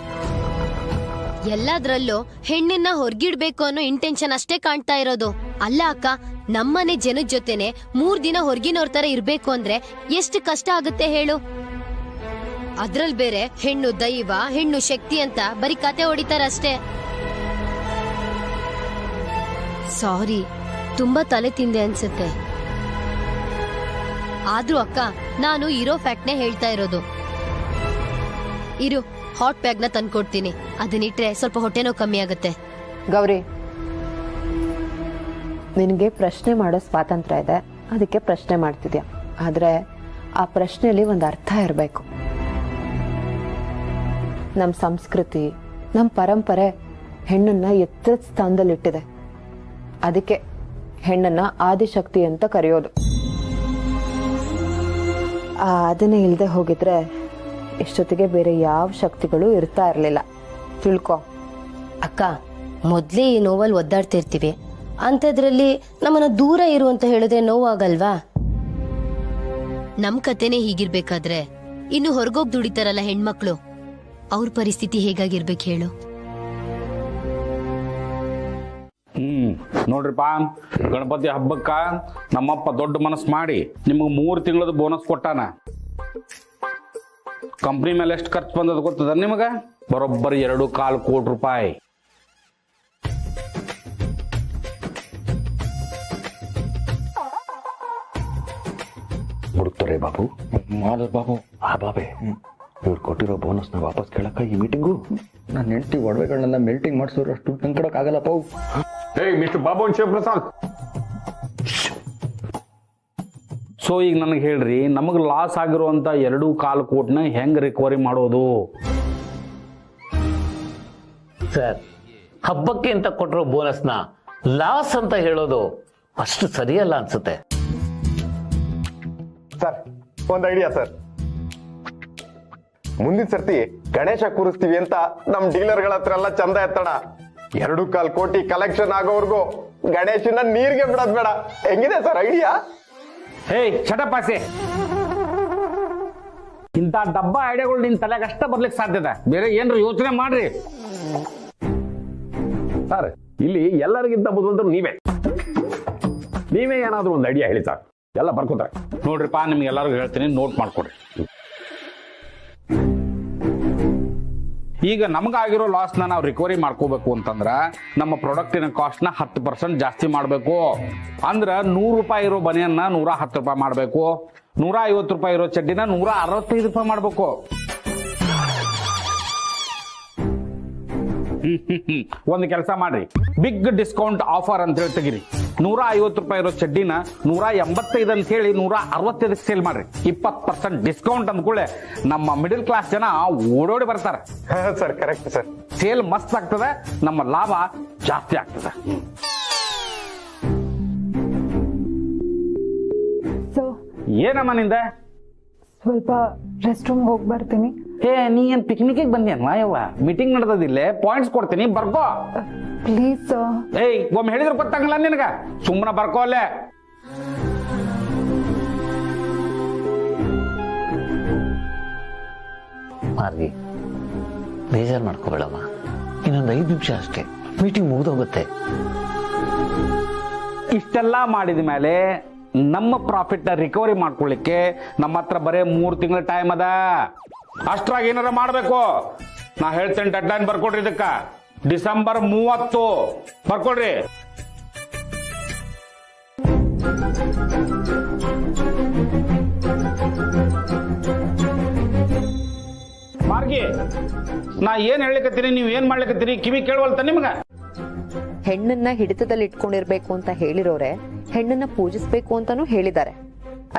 ಎಲ್ಲದ್ರಲ್ಲೂ ಹೆಣ್ಣನ್ನ ಹೊರ್ಗಿಡ್ಬೇಕು ಅನ್ನೋ ಇಂಟೆನ್ಷನ್ ಅಷ್ಟೇ ಕಾಣ್ತಾ ಇರೋದು. ಅಲ್ಲ ಅಕ್ಕ, ನಮ್ಮನೆ ಜನದ ಜೊತೆನೆ 3 ದಿನ ಹೊರ್ಗಿನವ್ರ ತರ ಇರ್ಬೇಕು ಅಂದ್ರೆ ಎಷ್ಟು ಕಷ್ಟ ಆಗುತ್ತೆ ಹೇಳು? ಅದ್ರಲ್ಲಿ ಬೇರೆ ಹೆಣ್ಣು ದೈವ, ಹೆಣ್ಣು ಶಕ್ತಿ ಅಂತ ಬರೀ ಕತೆ ಹೊಡಿತಾರಷ್ಟೇ. ಸಾರಿ, ತುಂಬಾ ತಲೆ ತಿಂದೆ ಅನ್ಸುತ್ತೆ. ಆದ್ರೂ ಅಕ್ಕ, ನಾನು ಇರೋ ಫ್ಯಾಕ್ಟ್ನೇ ಹೇಳ್ತಾ ಇರೋದು. ಇರು, ಹಾಟ್ ಬ್ಯಾಗ್ ನ ತಂದ್ಕೊಡ್ತೀನಿ. ಅದನ್ನಿಟ್ರೆ ಸ್ವಲ್ಪ ಹೊಟ್ಟೆನೋ ಕಮ್ಮಿ ಆಗುತ್ತೆ. ಗೌರಿ, ನಿನಗೆ ಪ್ರಶ್ನೆ ಮಾಡೋ ಸ್ವಾತಂತ್ರ್ಯ ಇದೆ, ಅದಕ್ಕೆ ಪ್ರಶ್ನೆ ಮಾಡ್ತಿದ್ಯಾ. ಆದ್ರೆ ಆ ಪ್ರಶ್ನೆಯಲ್ಲಿ ಒಂದು ಅರ್ಥ ಇರಬೇಕು. ನಮ್ಮ ಸಂಸ್ಕೃತಿ, ನಮ್ಮ ಪರಂಪರೆ ಹೆಣ್ಣನ್ನ ಎತ್ತರದ ಸ್ಥಾನದಲ್ಲಿಟ್ಟಿದೆ. ಅದಕ್ಕೆ ಹೆಣ್ಣನ್ನ ಆದಿಶಕ್ತಿ ಅಂತ ಕರೆಯೋದು. ಅದನ್ನೇ ಇಲ್ಲದೆ ಹೋಗಿದ್ರೆ ಇಷ್ಟೊತ್ತಿಗೆ ಬೇರೆ ಯಾವ ಶಕ್ತಿಗಳು ಇರ್ತಾ ಇರಲಿಲ್ಲ. ತಿಳ್ಕೊ ಅಕ್ಕ. ಮೊದ್ಲೇ ಈ ನೋವಲ್ಲಿ ಒದ್ದಾಡ್ತಿರ್ತೀವಿ, ಅಂಥದ್ರಲ್ಲಿ ನಮ್ಮನ್ನ ದೂರ ಇರು ಅಂತ ಹೇಳಿದ್ರೆ ನೋವಾಗಲ್ವಾ? ನಮ್ ಕತೆನೇ ಹೀಗಿರ್ಬೇಕಾದ್ರೆ ಇನ್ನು ಹೊರಗೋಗ್ ದುಡಿತಾರಲ್ಲ ಹೆಣ್ಮಕ್ಳು, ಅವ್ರ ಪರಿಸ್ಥಿತಿ ಹೇಗಾಗಿರ್ಬೇಕು ಹೇಳು? ನೋಡ್ರಿಪ್ಪ, ಗಣಪತಿ ಹಬ್ಬಕ್ಕ ನಮ್ಮಪ್ಪ ದೊಡ್ಡ ಮನಸ್ಸು ಮಾಡಿ ನಿಮ್ಗೆ 3 ತಿಂಗಳದ ಬೋನಸ್ ಕೊಟ್ಟಾನ. ಕಂಪ್ನಿ ಮೇಲೆ ಎಷ್ಟು ಖರ್ಚು ಬಂದದ ಗೊತ್ತದ ನಿಮಗ? ಬರೋಬ್ಬರಿ 2.25 ಕೋಟಿ ರೂಪಾಯಿ. ಹುಡುಕ್ತಾರೆ ಬಾಬು. ಬಾಬು ಬಾಬೆ, ಇವ್ರು ಕೊಟ್ಟಿರೋ ಬೋನಸ್ನ ವಾಪಸ್ ಕೇಳಕ್ಕ ಈ ಮೀಟಿಂಗು. ನಾನು ಹೆಂಡತಿ ಒಡವೆಗಳನ್ನೆಲ್ಲ ಮೆಲ್ಟಿಂಗ್ ಮಾಡಿಸೋರು ಅಷ್ಟು ತಂಕಡಕ್ ಆಗಲ್ಲಪ್ಪ. ಏಯ್ ಮಿಸ್ಟರ್ ಬಾಬು ಶಿವಪ್ರಸಾದ್, ಸೊ ಈಗ ನನಗೆ ಹೇಳ್ರಿ, ನಮಗೆ ಲಾಸ್ ಆಗಿರುವಂತ 2.25 ಕೋಟಿನ ಹೆಂಗ್ ರಿಕವರಿ ಮಾಡೋದು? ಸರ್, ಹಬ್ಬಕ್ಕೆ ಅಂತ ಕೊಟ್ಟಿರೋ ಬೋನಸ್ನ ಲಾಸ್ ಅಂತ ಹೇಳೋದು ಅಷ್ಟು ಸರಿಯಲ್ಲ ಅನ್ಸುತ್ತೆ. ಸರ್, ಒಂದು ಐಡಿಯಾ ಸರ್. ಮುಂದಿನ ಸರ್ತಿ ಗಣೇಶ ಕೂರಿಸ್ತೀವಿ ಅಂತ ನಮ್ ಡೀಲರ್ಗಳ ಹತ್ರ ಎಲ್ಲ ಚಂದ ಎತ್ತಡ. 2.25 ಕೋಟಿ ಕಲೆಕ್ಷನ್ ಆಗೋವರೆಗೂ ಗಣೇಶನ ನೀರ್ಗೆ ಬಿಡೋದ್ ಬೇಡ. ಹೆಂಗಿದೆ ಸರ್ ಐಡಿಯಾ? ಹೇಯ್ ಚಟಪಾಸೆ, ಇಂಥ ಡಬ್ಬ ಐಡಿಯಾಗಳು ನಿನ್ ತಲೆಗೆ ಅಷ್ಟ ಬರ್ಲಿಕ್ಕೆ ಸಾಧ್ಯತೆ, ಬೇರೆ ಏನ್ರ ಯೋಚನೆ ಮಾಡ್ರಿ. ಸರ್, ಇಲ್ಲಿ ಎಲ್ಲರಿಗಿಂತ ಬುದ್ಧಿವಂತರು ನೀವೇ ಏನಾದ್ರೂ ಒಂದು ಐಡಿಯಾ ಹೇಳಿ ಸರ್, ಎಲ್ಲ ಬರ್ಕೋತಾರೆ. ನೋಡ್ರಿಪ್ಪ, ನಿಮ್ಗೆ ಎಲ್ಲರಿಗೂ ಹೇಳ್ತೀನಿ, ನೋಟ್ ಮಾಡ್ಕೊಡ್ರಿ. ಈಗ ನಮಗಾಗಿರೋ ಲಾಸ್ನ ನಾವು ರಿಕವರಿ ಮಾಡ್ಕೋಬೇಕು ಅಂತಂದ್ರ ನಮ್ಮ ಪ್ರಾಡಕ್ಟಿನ ಕಾಸ್ಟ್ನ 10% ಜಾಸ್ತಿ ಮಾಡಬೇಕು. ಅಂದ್ರೆ 100 ರೂಪಾಯಿ ಇರೋ ಬನಿಯನ್ನ 110 ರೂಪಾಯಿ ಮಾಡಬೇಕು, 150 ರೂಪಾಯಿ ಇರೋ ಚಡ್ಡಿನ 165 ರೂಪಾಯಿ ಮಾಡಬೇಕು. ಒಂದು ಕೆಲಸ ಮಾಡ್ರಿ, ಬಿಗ್ ಡಿಸ್ಕೌಂಟ್ ಆಫರ್ ಅಂತ ಹೇಳಿ ತೆಗಿರಿ. 150 ರೂಪಾಯಿ ಇರೋ ಚಡ್ಡಿನ 185 ಅಂತ ಹೇಳಿ 165 ಸೇಲ್ ಮಾಡ್ರಿ. 20% ಡಿಸ್ಕೌಂಟ್ ಅಂದ್ಕೂಳೆ ನಮ್ಮ ಮಿಡಲ್ ಕ್ಲಾಸ್ ಜನ ಓಡೋಡಿ ಬರ್ತಾರೆ. Sir, correct sir. ಸೇಲ್ ಮಸ್ತ್ ಆಗ್ತದೆ, ನಮ್ಮ ಲಾಭ ಜಾಸ್ತಿ ಆಗ್ತದೆ. ಏನಮ್ಮ ನಿಂದ? ಸ್ವಲ್ಪ ರೆಸ್ಟ್ ರೂಮ್ ಹೋಗಿ ಬರ್ತೀನಿ. ನೀ ಏನ್ ಪಿಕ್ನಿಕ್ ಬಂದ್ಯಾನ ಯವ್ವ? ಮೀಟಿಂಗ್ ನಡೆದಿಲ್ಲ, ಪಾಯಿಂಟ್ಸ್ ಕೊಡ್ತೀನಿ, ಬರ್ಕೋ ಪ್ಲೀಸ್. ಏಯ್, ಒಮ್ಮೆ ಹೇಳಿದ್ರೆ ಗೊತ್ತಾಗಲ್ಲ ನಿನಗ, ಸುಮ್ಮನೆ ಬರ್ಕೋ ಅಲ್ಲೇ. ಮಾರ್ಗಿ, ಬೇಜಾರು ಮಾಡ್ಕೋಬೇಡಮ್ಮ. ಇನ್ನೊಂದು 5 ನಿಮಿಷ ಅಷ್ಟೇ, ಮೀಟಿಂಗ್ ಮುಗಿದೋಗುತ್ತೆ. ಇಷ್ಟೆಲ್ಲ ಮಾಡಿದ ಮೇಲೆ ನಮ್ಮ ಪ್ರಾಫಿಟ್ ನ ರಿಕವರಿ ಮಾಡ್ಕೊಳ್ಳಿಕ್ಕೆ ನಮ್ಮ ಹತ್ರ ಬರೇ 3 ತಿಂಗಳ ಟೈಮ್ ಅದ. ಅಷ್ಟ್ರಾಗ ಏನಾರ ಮಾಡ್ಬೇಕು. ನಾ ಹೇಳ್ತೇನೆ, ಡೆಡ್ ಲೈನ್ ಬರ್ಕೊಡ್ರಿ. ಇದಕ್ಕ ಡಿಸೆಂಬರ್ 30 ಬರ್ಕೊಡ್ರಿ. ಮಾರ್ಗಿ, ನಾ ಏನ್ ಹೇಳಿಕತ್ತೀನಿ, ನೀವ್ ಏನ್ ಮಾಡ್ಲಿಕತ್ತೀರಿ? ಕಿವಿ ಕೇಳವಲ್ತ ನಿಮ್ಗ? ಹೆಣ್ಣನ್ನ ಹಿಡಿತದಲ್ಲಿ ಇಟ್ಕೊಂಡಿರ್ಬೇಕು ಅಂತ ಹೇಳಿರೋರೆ ಹೆಣ್ಣನ್ನ ಪೂಜಿಸ್ಬೇಕು ಅಂತಾನು ಹೇಳಿದ್ದಾರೆ.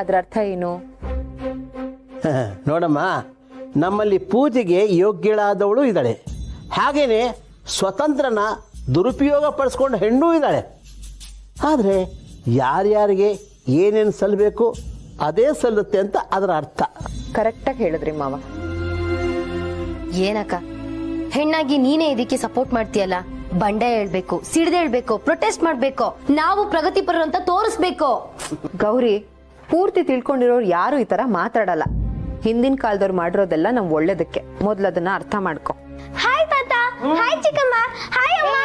ಅದ್ರ ಅರ್ಥ ಏನು? ನೋಡಮ್ಮ, ನಮ್ಮಲ್ಲಿ ಪೂಜೆಗೆ ಯೋಗ್ಯಳಾದವಳು ಇದ್ದಾಳೆ, ಹಾಗೇನೆ ಸ್ವತಂತ್ರನ ದುರುಪಯೋಗ ಪಡಿಸ್ಕೊಂಡು ಹೆಣ್ಣು ಇದ್ದಾಳೆ. ಆದರೆ ಯಾರ್ಯಾರಿಗೆ ಏನೇನು ಸಲ್ಲಬೇಕು ಅದೇ ಸಲ್ಲುತ್ತೆ ಅಂತ ಅದರ ಅರ್ಥ. ಕರೆಕ್ಟಾಗಿ ಹೇಳಿದ್ರಿ ಮಾವ. ಏನಕ್ಕ, ಹೆಣ್ಣಾಗಿ ನೀನೇ ಇದಕ್ಕೆ ಸಪೋರ್ಟ್ ಮಾಡ್ತೀಯಲ್ಲ? ಬಂಡೆ ಹೇಳ್ಬೇಕು, ಸಿಡ್ದೆ ಹೇಳ್ಬೇಕು, ಪ್ರೊಟೆಸ್ಟ್ ಮಾಡ್ಬೇಕು, ನಾವು ಪ್ರಗತಿಪರರು ಅಂತ ತೋರಿಸ್ಬೇಕು. ಗೌರಿ, ಪೂರ್ತಿ ತಿಳ್ಕೊಂಡಿರೋರು ಯಾರು ಈ ತರ ಮಾತಾಡಲ್ಲ. ಹಿಂದಿನ ಕಾಲದವ್ರು ಮಾಡಿರೋದೆಲ್ಲ ನಮ್ ಒಳ್ಳೇದಕ್ಕೆ. ಮೊದ್ಲದನ್ನ ಅರ್ಥ ಮಾಡ್ಕೊ. ಹಾಯ್ ತಾತ, ಹಾಯ್ ಚಿಕ್ಕಮ್ಮ, ಹಾಯ್ ಅಮ್ಮ.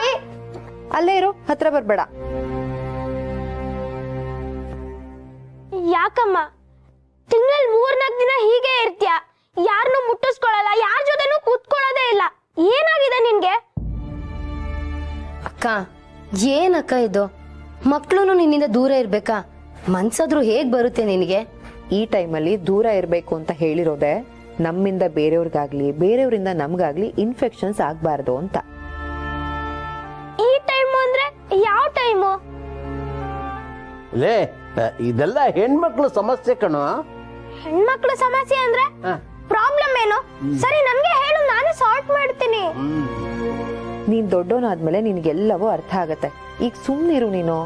ಅಲ್ಲೇ ಇರು, ಹತ್ರ ಬರ್ಬೇಡ. ಯಾಕಮ್ಮ ತಿಂಗಳಲ್ಲಿ 3-4 ದಿನ ಹೀಗೆ ಇರ್ತೀಯ? ಯಾರನ್ನೂ ಮುಟ್ಟಿಸ್ಕೊಳ್ಳಲ್ಲ, ಯಾರ ಜೊತೆನೂ ಕೂತ್ಕೊಳ್ಳೋದೇ ಇಲ್ಲ. ಏನಾಗಿದೆ ನಿನ್ಗೆ? ಅಕ್ಕ, ಏನಕ್ಕ ಇದು? ಮಕ್ಳು ನಿನ್ನಿಂದ ದೂರ ಇರ್ಬೇಕಾ? ಮನ್ಸಾದ್ರೂ ಹೇಗ್ ಬರುತ್ತೆ ನಿನಗೆ? ಈ ಟೈಮಲ್ಲಿ ದೂರ ಇರ್ಬೇಕು ಅಂತ ಹೇಳಿರೋದೆ ನಮ್ಮಿಂದ ಬೇರೆಯವ್ರಿಗಾಗ್ಲಿ, ಬೇರೆಯವರಿಂದ ನಮ್ಗಾಗ್ಲಿ ಇನ್ಫೆಕ್ಷನ್ಸ್ ಆಗ್ಬಾರ್ದು ಅಂತ. ಈ ಟೈಮು ಅಂದ್ರೆ ಯಾವ ಟೈಮು? ಲೇ, ಇದೆಲ್ಲ ಹೆಣ್ಮಕ್ಳು ಸಮಸ್ಯೆ ಕಣೋ. ಹೆಣ್ಮಕ್ಳು ಸಮಸ್ಯೆ ಅಂದ್ರೆ ಪ್ರಾಬ್ಲಮ್ ಏನು? ಸರಿ, ನನ್ಗೆ ಹೇಳು, ನಾನೇ ಸಾಲ್ವ್ ಮಾಡ್ತೀನಿ. ನೀನ್ ದೊಡ್ಡವನಾದ್ಮೇಲೆ ನಿನ್ಗೆಲ್ಲವೂ ಅರ್ಥ ಆಗತ್ತೆ. ಈಗ ಸುಮ್ನಿರು ನೀನು.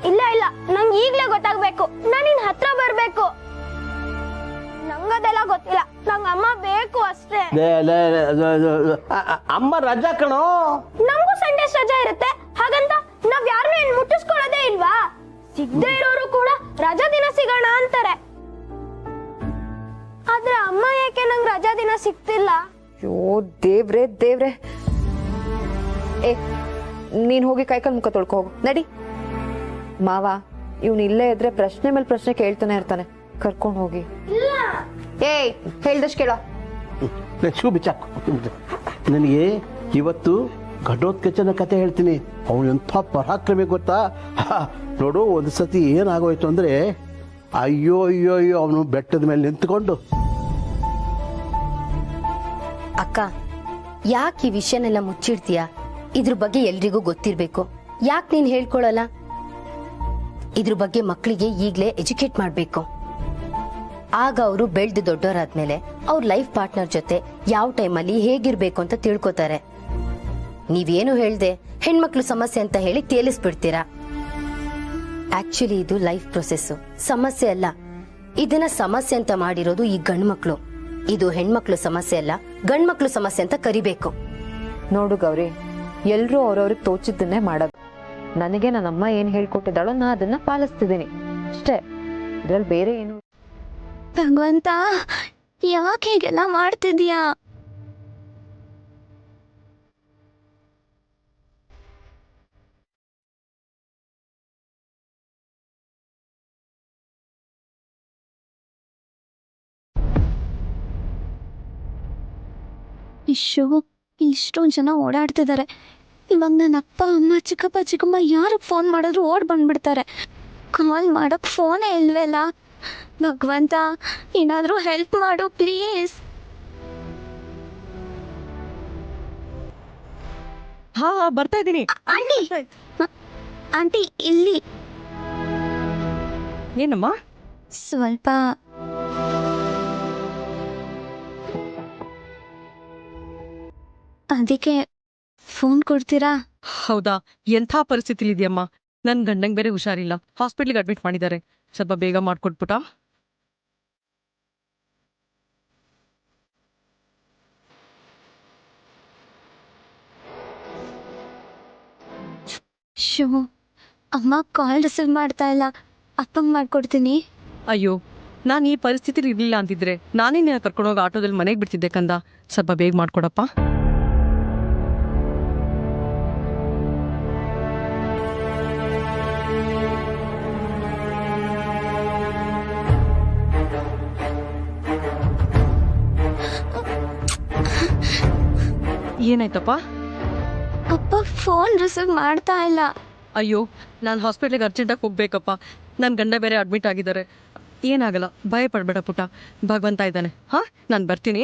ಇಲ್ಲ ಇಲ್ಲ, ನಂಗೆ ಈಗ್ಲೇ ಗೊತ್ತಾಗ್ಬೇಕು. ನಾನ್ ನಿನ್ ಹತ್ರ ಬರ್ಬೇಕು. ನಂಗದೆಲ್ಲ ಗೊತ್ತಿಲ್ಲ, ನಂಗ ಅಮ್ಮ ಬೇಕು ಅಷ್ಟೇ. ಅಮ್ಮ ರಜಾ ಕಣೋ. ನಮಗೂ ಸಂಡೇಸ್ ರಜಾ ಇರುತ್ತೆ, ಹಾಗಂತ ನಾವ್ ಯಾರನ್ನೂ ಏನ್ ಮುಟ್ಟಿಸ್ಕೊಳ್ಳೋದೇ ಇಲ್ವಾ? ಸಿಗದೆ ಇರೋರು ಕೂಡ ರಜಾ ದಿನ ಸಿಗೋಣ ಅಂತಾರೆ. ಆದ್ರೆ ಅಮ್ಮ ಯಾಕೆ ನಂಗೆ ರಜಾ ದಿನ ಸಿಗ್ತಿಲ್ಲ? ಅಯ್ಯೋ ದೇವ್ರೆ ದೇವ್ರೆ. ನೀನ್ ಹೋಗಿ ಕೈಕಾಲ್ ಮುಖ ತೊಳ್ಕೊ ಹೋಗು, ನಡಿ. ಮಾವ ಇವ್ನು ಇಲ್ಲೇ ಇದ್ರೆ ಪ್ರಶ್ನೆ ಮೇಲೆ ಪ್ರಶ್ನೆ ಕೇಳ್ತಾನೆ ಇರ್ತಾನೆ, ಕರ್ಕೊಂಡು ಹೋಗಿ. ಏಯ್ ಹೇಳ್ದಷ್ಟು ಕೇಳೋ. ಶೂ ಬಿಚ್ಚಾಕು. ನನಗೆ ಇವತ್ತು ಘಟೋತ್ಕಚನ ಕತೆ ಹೇಳ್ತೀನಿ. ಅವನು ಎಂಥ ಪರಾಕ್ರಮಿ ಗೊತ್ತಾ? ನೋಡು, ಒಂದು ಸತಿ ಏನಾಗೋಯ್ತು ಅಂದ್ರೆ, ಅಯ್ಯೋ ಅಯ್ಯೋ ಅಯ್ಯೋ ಅವನು ಬೆಟ್ಟದ ಮೇಲೆ ನಿಂತ್ಕೊಂಡು. ಅಕ್ಕ, ಯಾಕೆ ಈ ವಿಷಯನೆಲ್ಲ ಮುಚ್ಚಿಡ್ತೀಯ? ಇದ್ರ ಬಗ್ಗೆ ಎಲ್ರಿಗೂ ಗೊತ್ತಿರ್ಬೇಕು. ಯಾಕೆ ನೀನ್ ಹೇಳ್ಕೊಳಲ್ಲ? ಇದ್ರ ಬಗ್ಗೆ ಮಕ್ಕಳಿಗೆ ಈಗ್ಲೇ ಎಜುಕೇಟ್ ಮಾಡ್ಬೇಕು. ಆಗ ಅವರು ಬೆಳ್ದು ದೊಡ್ಡವರಾದ್ಮೇಲೆ ಅವ್ರ ಲೈಫ್ ಪಾರ್ಟ್ನರ್ ಜೊತೆ ಯಾವ ಟೈಮಲ್ಲಿ ಹೇಗಿರ್ಬೇಕು ಅಂತ ತಿಳ್ಕೊತಾರೆ. ನೀವೇನು ಹೇಳ್ದೆ ಹೆಣ್ಮಕ್ಳು ಸಮಸ್ಯೆ ಅಂತ ಹೇಳಿ ತೇಲಿಸ್ಬಿಡ್ತೀರಾ. ಆಕ್ಚುಲಿ ಇದು ಲೈಫ್ ಪ್ರೊಸೆಸ್, ಸಮಸ್ಯೆ ಅಲ್ಲ. ಇದನ್ನ ಸಮಸ್ಯೆ ಅಂತ ಮಾಡಿರೋದು ಈ ಗಂಡ್ಮಕ್ಳು. ಇದು ಹೆಣ್ಮಕ್ಳು ಸಮಸ್ಯೆ ಅಲ್ಲ, ಗಂಡ್ಮಕ್ಳು ಸಮಸ್ಯೆ ಅಂತ ಕರಿಬೇಕು. ನೋಡು ಗೌರಿ, ಎಲ್ರೂ ಅವ್ರವ್ರಿಗೆ ತೋಚಿದ್ದನ್ನೇ ಮಾಡೋದು. ನನಗೆ ನನ್ನಮ್ಮ ಏನ್ ಹೇಳ್ಕೊಟ್ಟಿದ್ದಾಳೋ ನಾ ಅದನ್ನ ಪಾಲಿಸ್ತಿದ್ದೀನಿ ಅಷ್ಟೇ. ಇದ್ರಲ್ಲಿ ಬೇರೆ ಏನು. ಭಗವಂತ, ಯಾಕೆ ಹೀಗೆಲ್ಲ ಮಾಡ್ತಿದ್ಯಾ? ಇಷ್ಟೊಂದು ಜನ ಓಡಾಡ್ತಿದ್ದಾರೆ. ಇವಾಗ ನನ್ನ ಅಪ್ಪ ಅಮ್ಮ ಚಿಕ್ಕಪ್ಪ ಚಿಕ್ಕಮ್ಮ ಯಾರು ಫೋನ್ ಮಾಡಿದ್ರು ಓಡ್ ಬಂದ್ಬಿಡ್ತಾರೆ. ಕಾಲ್ ಮಾಡಕ್ ಫೋನೇ ಇಲ್ವಲ್ಲ. ಭಗವಂತ, ಏನಾದ್ರೂ ಹೆಲ್ಪ್ ಮಾಡು ಪ್ಲೀಸ್. ಹಾ ಬರ್ತಾ ಇದ್ದೀನಿ. ಆಂಟಿ ಇಲ್ಲಿ. ಏನಮ್ಮ? ಸ್ವಲ್ಪ ಅದಕ್ಕೆ ಫೋನ್ ಕೊಡ್ತೀರಾ? ಹೌದಾ? ಎಂಥ ಪರಿಸ್ಥಿತಿಲಿ ಇದೆಯಮ್ಮ? ನನ್ ಗಂಡಂಗ್ ಬೇರೆ ಹುಷಾರಿಲ್ಲ, ಹಾಸ್ಪಿಟ್ಲಿಗೆ ಅಡ್ಮಿಟ್ ಮಾಡಿದ್ದಾರೆ. ಸ್ವಲ್ಪ ಬೇಗ ಮಾಡ್ಕೊಟ್ಬಿಟ್ಟ. ಅಮ್ಮ ಕಾಲ್ ರಿಸೀವ್ ಮಾಡ್ತಾ ಇಲ್ಲ. ಅಪ್ಪಂಗ್ ಮಾಡ್ಕೊಡ್ತೀನಿ. ಅಯ್ಯೋ, ನಾನು ಈ ಪರಿಸ್ಥಿತಿ ಇರ್ಲಿಲ್ಲ ಅಂತಿದ್ರೆ ನಾನೇ ನಿನ್ನ ಕರ್ಕೊಂಡೋಗಿ ಆಟೋದಲ್ಲಿ ಮನೆಗೆ ಬಿಡ್ತಿದ್ದೆ ಕಂದ. ಸ್ವಲ್ಪ ಬೇಗ ಮಾಡ್ಕೊಡಪ್ಪ. ಏನಾಯ್ತಪ್ಪ? ಅಪ್ಪ ಫೋನ್ ರಿಸೀವ್ ಮಾಡ್ತಾ ಇಲ್ಲ. ಅಯ್ಯೋ, ನಾನು ಹಾಸ್ಪಿಟ್ಲಿಗೆ ಅರ್ಜೆಂಟಾಗಿ ಹೋಗ್ಬೇಕಪ್ಪ. ನನ್ನ ಗಂಡ ಬೇರೆ ಅಡ್ಮಿಟ್ ಆಗಿದ್ದಾರೆ. ಏನಾಗಲ್ಲ, ಭಯ ಪಡ್ಬೇಡ ಪುಟ್ಟ, ಭಗವಂತ ಇದ್ದಾನೆ. ಹಾ, ನಾನು ಬರ್ತೀನಿ.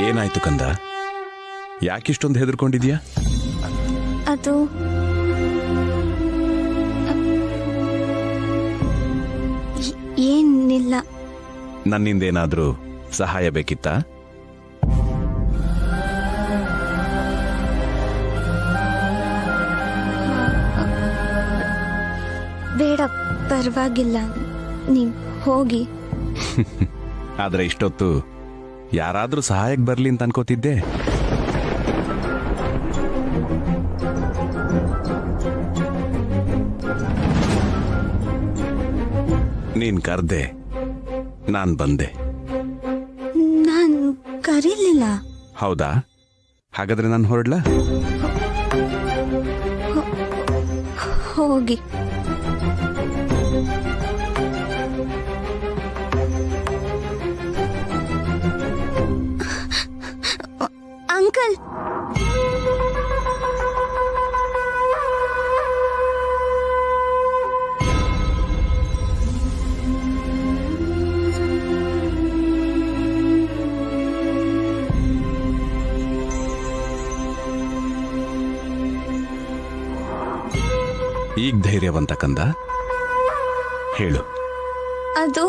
ಏನಾಯ್ತು ಕಂದ? ಯಾಕಿಷ್ಟೊಂದು ಹೆದರ್ಕೊಂಡಿದ್ಯಾ? ಅದು ಏನಿಲ್ಲ. ನನ್ನಿಂದೇನಾದ್ರೂ ಸಹಾಯ ಬೇಕಿತ್ತಾ? ಬೇಡ, ಪರವಾಗಿಲ್ಲ, ನೀವು ಹೋಗಿ. ಆದ್ರೆ ಇಷ್ಟೊತ್ತು ಯಾರಾದ್ರೂ ಸಹಾಯಕ್ಕೆ ಬರ್ಲಿ ಅಂತ ಅನ್ಕೋತಿದ್ದೆ. ನೀನ್ ಕರ್ದೆ, ನಾನ್ ಬಂದೆ. ನಾನು ಕರೀಲಿಲ್ಲ. ಹೌದಾ? ಹಾಗಾದ್ರೆ ನಾನು ಹೊರಡ್ಲಾ? ಹೋಗಿ. ಅಂಕಲ್, ಧೈರ್ಯವಂತ ಕಂದ, ಹೇಳು. ಅದು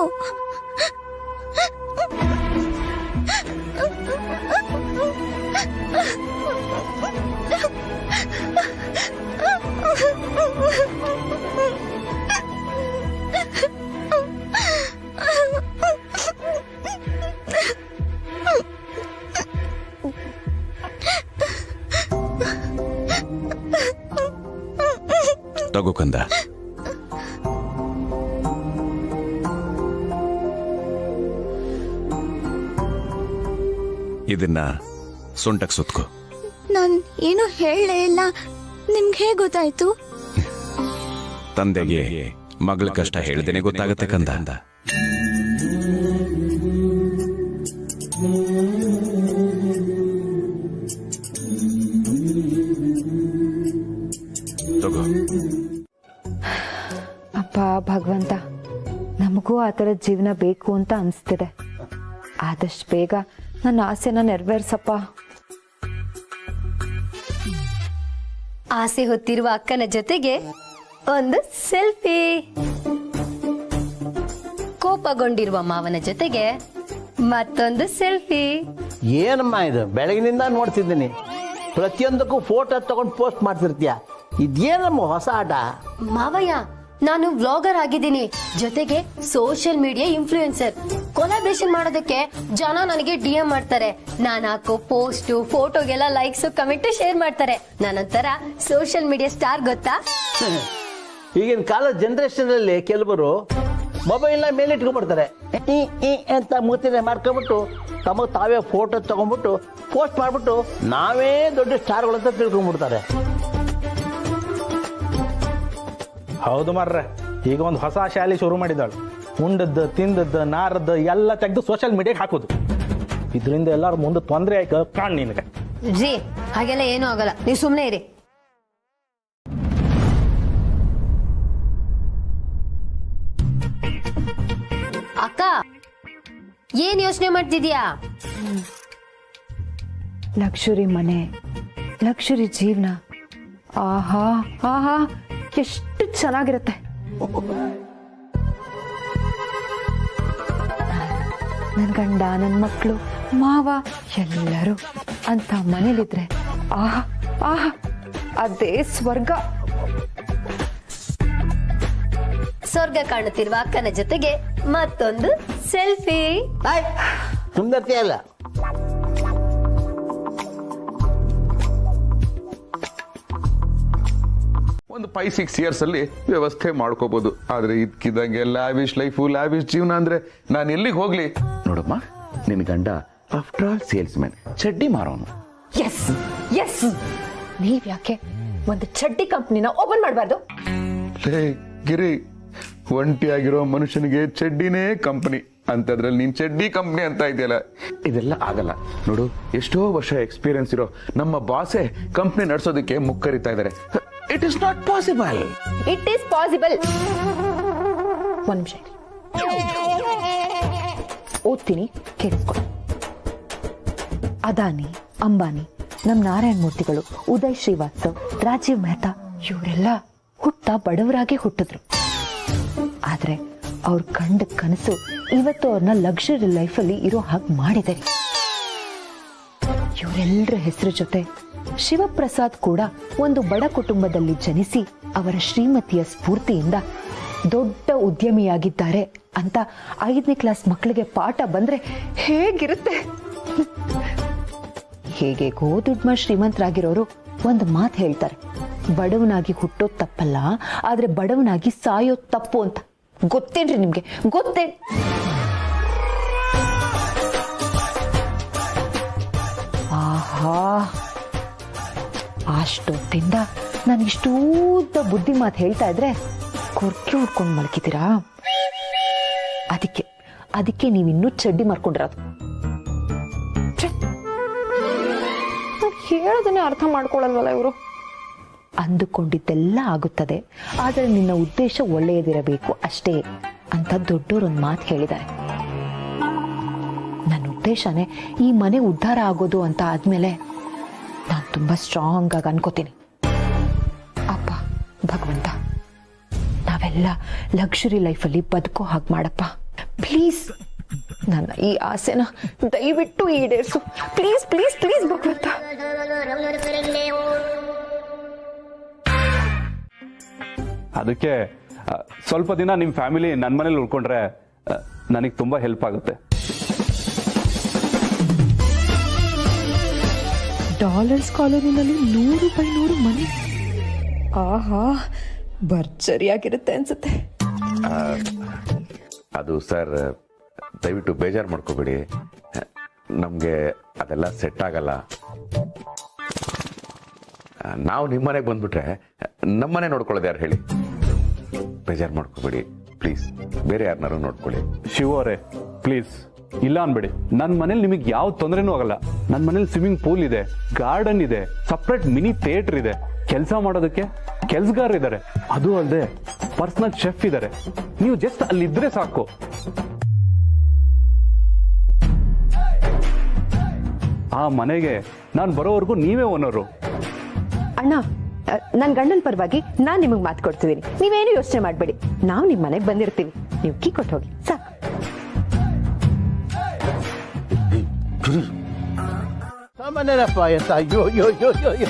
ತಗೋ ಕಂದ. ಇದನ್ನ ಸೊಂಟಕ್ಕೆ ಸುತ್ಕೋ. ನಾನು ಏನು ಹೇಳಲೇ ಇಲ್ಲ. ನಿಮ್ಗೆ ಹೇಗೆ ಗೊತ್ತಾಯ್ತು? ತಂದೆಗೆ ಮಗಳ ಕಷ್ಟ ಹೇಳ್ದೇನೆ ಗೊತ್ತಾಗತ್ತೆ ಕಂದ. ತಗೋ. ಅಪ್ಪ ಭಗವಂತ, ನಮಗೂ ಆ ಥರದ ಜೀವನ ಬೇಕು ಅಂತ ಅನಿಸ್ತಿದೆ. ಆದಷ್ಟು ಬೇಗ ನನ್ನ ಆಸೆನ ನೆರವೇರ್ಸಪ್ಪ. ಆಸೆ ಹೊತ್ತಿರುವ ಅಕ್ಕನ ಜೊತೆಗೆ ಒಂದು ಸೆಲ್ಫಿ. ಕೋಪಗೊಂಡಿರುವ ಮಾವನ ಜೊತೆಗೆ ಮತ್ತೊಂದು ಸೆಲ್ಫಿ. ಏನಮ್ಮ ಇದು? ಬೆಳಗಿನಿಂದ ನೋಡ್ತಿದ್ದೀನಿ, ಪ್ರತಿಯೊಂದಕ್ಕೂ ಫೋಟೋ ತಗೊಂಡು ಪೋಸ್ಟ್ ಮಾಡ್ತಿರ್ತೀಯ. ಇದೇನಮ್ಮ ಹೊಸ ಆಟ? ಮಾವಯ್ಯ, ನಾನು ವ್ಲಾಗರ್ ಆಗಿದ್ದೀನಿ, ಜೊತೆಗೆ ಸೋಷಿಯಲ್ ಮೀಡಿಯಾ ಇನ್ಫ್ಲೂಯೆನ್ಸರ್. ಕೊಲಾಬ್ರೇಷನ್ ಮಾಡೋದಕ್ಕೆ ಜನ ನನಗೆ DM ಮಾಡ್ತಾರೆ. ನಾನು ಹಾಕೋ ಪೋಸ್ಟ್ ಫೋಟೋಗೆಲ್ಲ ಲೈಕ್ಸ್ ಕಮೆಂಟ್ ಶೇರ್ ಮಾಡ್ತಾರೆ. ನಾನೊಂಥರ ಸೋಷಿಯಲ್ ಮೀಡಿಯಾ ಸ್ಟಾರ್, ಗೊತ್ತಾ? ಈಗಿನ ಕಾಲದ ಜನರೇಷನ್ ಅಲ್ಲಿ ಕೆಲವರು ಮೊಬೈಲ್ನ ಮೇಲೆ ಇಟ್ಕೊಂಡ್ಬಿಡ್ತಾರೆ. ಈ ಅಂತ ಮೂತಿನ ಮಾಡ್ಕೊಂಡ್ಬಿಟ್ಟು ತಮಗೆ ತಾವೇ ಫೋಟೋ ತಗೊಂಡ್ಬಿಟ್ಟು ಪೋಸ್ಟ್ ಮಾಡ್ಬಿಟ್ಟು ನಾವೇ ದೊಡ್ಡ ಸ್ಟಾರ್ಗಳು ಅಂತ ತಿಳ್ಕೊಂಡ್ಬಿಡ್ತಾರೆ. ಹೌದು ಮಾರ್ರೆ, ಈಗ ಒಂದು ಹೊಸ ಶಾಲೆ ಶುರು ಮಾಡಿದ್ದಾಳು. ಉಂಡದ್ದು ತಿಂದದ್ದು ನಾರದ್ದು ಎಲ್ಲ ತೆಗೆದು ಸೋಷಿಯಲ್ ಮೀಡಿಯಾಗೆ ಹಾಕೋದು. ಇದರಿಂದ ಎಲ್ಲಾರು ಮುಂದೆ ತೊಂದರೆ ಆಯ್ತು ಕಾಣ್ ನಿನಗೆ. ಜಿ, ಹಾಗೆಲ್ಲ ಏನೂ ಆಗಲ್ಲ, ನೀವು ಸುಮ್ಮನೆ ಇರಿ. ಅಕ್ಕ, ಏನ್ ಯೋಚನೆ ಮಾಡ್ತಿದ್ಯಾ? ಲಕ್ಷುರಿ ಮನೆ, ಲಕ್ಷುರಿ ಜೀವನ, ಆಹಾ ಆಹಾ ಎಷ್ಟು ಚೆನ್ನಾಗಿರುತ್ತೆ. ನನ್ನ ಗಂಡ, ನನ್ನ ಮಕ್ಕಳು, ಮಾವ ಎಲ್ಲರೂ ಅಂತ ಮನೇಲಿದ್ರೆ ಆಹಾ ಆಹಾ ಅದೇ ಸ್ವರ್ಗ. ಸ್ವರ್ಗ ಕಾಣುತ್ತಿರುವ ಅಕ್ಕನ ಜೊತೆಗೆ ಮತ್ತೊಂದು ಸೆಲ್ಫಿ. ಸುಂದರತೆ ಅಲ್ಲ, ಒಂದು 5-6 years ಅಲ್ಲಿ ವ್ಯವಸ್ಥೆ ಮಾಡ್ಕೋಬಹುದು. ಆದ್ರೆ ಇದಕ್ಕಿದಂಗೆ ಲ್ಯಾವಿಶ್ ಲೈಫು, ಲ್ಯಾವಿಶ್ ಜೀವನ ಅಂದ್ರೆ ನಾನು ಎಲ್ಲಿಗೆ ಹೋಗ್ಲಿ? ನೋಡಮ್ಮ, ನಿನ್ ಗಂಡ ಆಫ್ಟರ್ ಆಲ್ ಸೇಲ್ಸ್ ಮ್ಯಾನ್, ಚಡ್ಡಿ ಮಾರೋನು. ಎಸ್ ಎಸ್, ನೀವ್ ಯಾಕೆ ಒಂದು ಚಡ್ಡಿ ಕಂಪ್ನಿನ ಓಪನ್ ಮಾಡಬಾರ್ದು? ಗಿರಿ, ಒಂಟಿಯಾಗಿರೋ ಮನುಷ್ಯನಿಗೆ ಚಡ್ಡಿನೇ ಕಂಪನಿ ಅಂತದ್ರಲ್ಲಿ ನೀನ್ ಚಡ್ಡಿ ಕಂಪ್ನಿ ಅಂತ ಇದೆಯಲ್ಲ, ಇದೆಲ್ಲ ಆಗಲ್ಲ. ನೋಡು, ಎಷ್ಟೋ ವರ್ಷ ಎಕ್ಸ್ಪೀರಿಯನ್ಸ್ ಇರೋ ನಮ್ಮ ಬಾಸೆ ಕಂಪ್ನಿ ನಡೆಸೋದಕ್ಕೆ ಮುಕ್ಕರಿತಾ ಇದ್ದಾರೆ. It is not possible. It is possible. ಒಂದ್ ನಿಮಿಷ ಓದ್ತೀನಿ, ಕೇಳಿಸ್ಕೊ. ಅದಾನಿ, ಅಂಬಾನಿ, ನಮ್ ನಾರಾಯಣ ಮೂರ್ತಿಗಳು, ಉದಯ್ ಶ್ರೀವಾಸ್ತವ್, ರಾಜೀವ್ ಮೆಹ್ತಾ ಇವರೆಲ್ಲ ಬಡವರಾಗೆ ಹುಟ್ಟಿದ್ರು. ಆದ್ರೆ ಅವ್ರ ಕಂಡ ಕನಸು ಇವತ್ತು ಅವ್ರನ್ನ ಲಕ್ಸುರಿ ಲೈಫಲ್ಲಿ ಇರೋ ಹಾಗೆ ಮಾಡಿದೆ. ಇವರೆಲ್ಲರ ಹೆಸರು ಜೊತೆ ಶಿವಪ್ರಸಾದ್ ಕೂಡ ಒಂದು ಬಡ ಕುಟುಂಬದಲ್ಲಿ ಜನಿಸಿ ಅವರ ಶ್ರೀಮತಿಯ ಸ್ಫೂರ್ತಿಯಿಂದ ದೊಡ್ಡ ಉದ್ಯಮಿಯಾಗಿದ್ದಾರೆ ಅಂತ 5ನೇ ಕ್ಲಾಸ್ ಮಕ್ಕಳಿಗೆ ಪಾಠ ಬಂದ್ರೆ ಹೇಗಿರುತ್ತೆ? ಹೇಗೇಗೋ ದುಡ್ಮ ಶ್ರೀಮಂತರಾಗಿರೋರು ಒಂದು ಮಾತು ಹೇಳ್ತಾರೆ, ಬಡವನಾಗಿ ಹುಟ್ಟೋದ್ ತಪ್ಪಲ್ಲ, ಆದ್ರೆ ಬಡವನಾಗಿ ಸಾಯೋದ್ ತಪ್ಪು ಅಂತ. ಗೊತ್ತೇನ್ರಿ ನಿಮ್ಗೆ? ಗೊತ್ತೇ? ಆಹಾ, ಅಷ್ಟೊತ್ತಿಂದ ನಾನು ಇಷ್ಟೂದ್ದ ಬುದ್ಧಿ ಮಾತು ಹೇಳ್ತಾ ಇದ್ರೆ ಕೊರ್ಕೆ ಹೊಡ್ಕೊಂಡು ಮಲ್ಕಿದ್ದೀರಾ? ಅದಕ್ಕೆ ನೀವಿನ್ನೂ ಚಡ್ಡಿ ಮಾರ್ಕೊಂಡಿರೋದು. ಹೇಳೋದನ್ನೇ ಅರ್ಥ ಮಾಡ್ಕೊಳ್ಳಲ್ವಲ್ಲ ಇವರು. ಅಂದುಕೊಂಡಿದ್ದೆಲ್ಲ ಆಗುತ್ತದೆ, ಆದರೆ ನಿನ್ನ ಉದ್ದೇಶ ಒಳ್ಳೆಯದಿರಬೇಕು ಅಷ್ಟೇ ಅಂತ ದೊಡ್ಡೋರೊಂದು ಮಾತು ಹೇಳಿದ್ದಾರೆ. ನನ್ನ ಉದ್ದೇಶನೇ ಈ ಮನೆ ಉದ್ಧಾರ ಆಗೋದು ಅಂತ ಆದ್ಮೇಲೆ ನಾನು ತುಂಬಾ ಸ್ಟ್ರಾಂಗ್ ಆಗಿ ಅನ್ಕೋತೀನಿ. ಅಪ್ಪ ಭಗವಂತ, ಎಲ್ಲ ಲಕ್ಸುರಿ ಲೈಫಲ್ಲಿ ಬದುಕೋ ಹಾಗೆ ಮಾಡಪ್ಪ ಪ್ಲೀಸ್. ನನ್ನ ಈ ಆಸೆನ ದಯವಿಟ್ಟು ಈಡೇರಿಸು ಪ್ಲೀಸ್ ಪ್ಲೀಸ್ ಪ್ಲೀಸ್ ಭಗವಂತ. ಅದಕ್ಕೆ ಸ್ವಲ್ಪ ದಿನ ನಿಮ್ಮ ಫ್ಯಾಮಿಲಿ ನನ್ನ ಮನೇಲಿ ಉಳ್ಕೊಂಡ್ರೆ ನನಗೆ ತುಂಬಾ ಹೆಲ್ಪ್ ಆಗುತ್ತೆ. ಡಾಲರ್ಸ್ ಕಾಲೋನಿನಲ್ಲಿ 100 ಮನೆ. ಆಹಾ ಭರ್ಜರಿಯಾಗಿರುತ್ತೆ ಅನ್ಸುತ್ತೆ. ಅದು ಸರ್, ದಯವಿಟ್ಟು ಬೇಜಾರು ಮಾಡ್ಕೋಬೇಡಿ. ನಮಗೆ ಅದೆಲ್ಲ ಸೆಟ್ ಆಗಲ್ಲ. ನಾವು ನಿಮ್ಮ ಮನೆಗೆ ಬಂದ್ಬಿಟ್ರೆ ನಮ್ಮನೆ ನೋಡ್ಕೊಳ್ಳೋದು ಯಾರು ಹೇಳಿ? ಬೇಜಾರು ಮಾಡ್ಕೋಬೇಡಿ ಪ್ಲೀಸ್, ಬೇರೆ ಯಾರನ್ನಾರು ನೋಡ್ಕೊಳ್ಳಿ. ಶಿವ ಅವರೇ ಪ್ಲೀಸ್ ಇಲ್ಲ ಅನ್ಬೇಡಿ. ನನ್ನ ಮನೇಲಿ ನಿಮಗೆ ಯಾವ ತೊಂದರೆನೂ ಆಗಲ್ಲ. ನನ್ನ ಮನೇಲಿ ಸ್ವಿಮ್ಮಿಂಗ್ ಪೂಲ್ ಇದೆ, ಗಾರ್ಡನ್ ಇದೆ, ಸಪ್ರೇಟ್ ಮಿನಿ ಥಿಯೇಟರ್ ಇದೆ, ಕೆಲಸ ಮಾಡೋದಕ್ಕೆ ಕೆಲ್ಸಗಾರ ಇದ್ದಾರೆ, ಅದು ಅಲ್ಲದೆ ಪರ್ಸನಲ್ ಶೆಫ್ ಇದ್ದಾರೆ. ನೀವು ಜಸ್ಟ್ ಅಲ್ಲಿದ್ರೆ ಸಾಕು. ಆ ಮನೆಗೆ ನಾನು ಬರೋವರೆಗೂ ನೀವೇ ಓನರು. ಅಣ್ಣ, ನನ್ನ ಗಂಡನ ಪರವಾಗಿ ನಾನು ನಿಮಗೆ ಮಾತು ಕೊಡ್ತಿದ್ದೀನಿ. ನೀವೇನು ಯೋಚನೆ ಮಾಡಬೇಡಿ. ನಾವು ನಿಮ್ಮ ಮನೆಗೆ ಬಂದಿರ್ತೀವಿ, ನೀವು ಕೀ ಕೊಟ್ಟು ಹೋಗಿ ಸಾಕು. ಸಾಮಾನ್ಯರಪ್ಪ ಎಂತ ಅಯ್ಯೋ ಯೋ ಯೋ ಯೋ ಯೋ ಅಯ್ಯೋ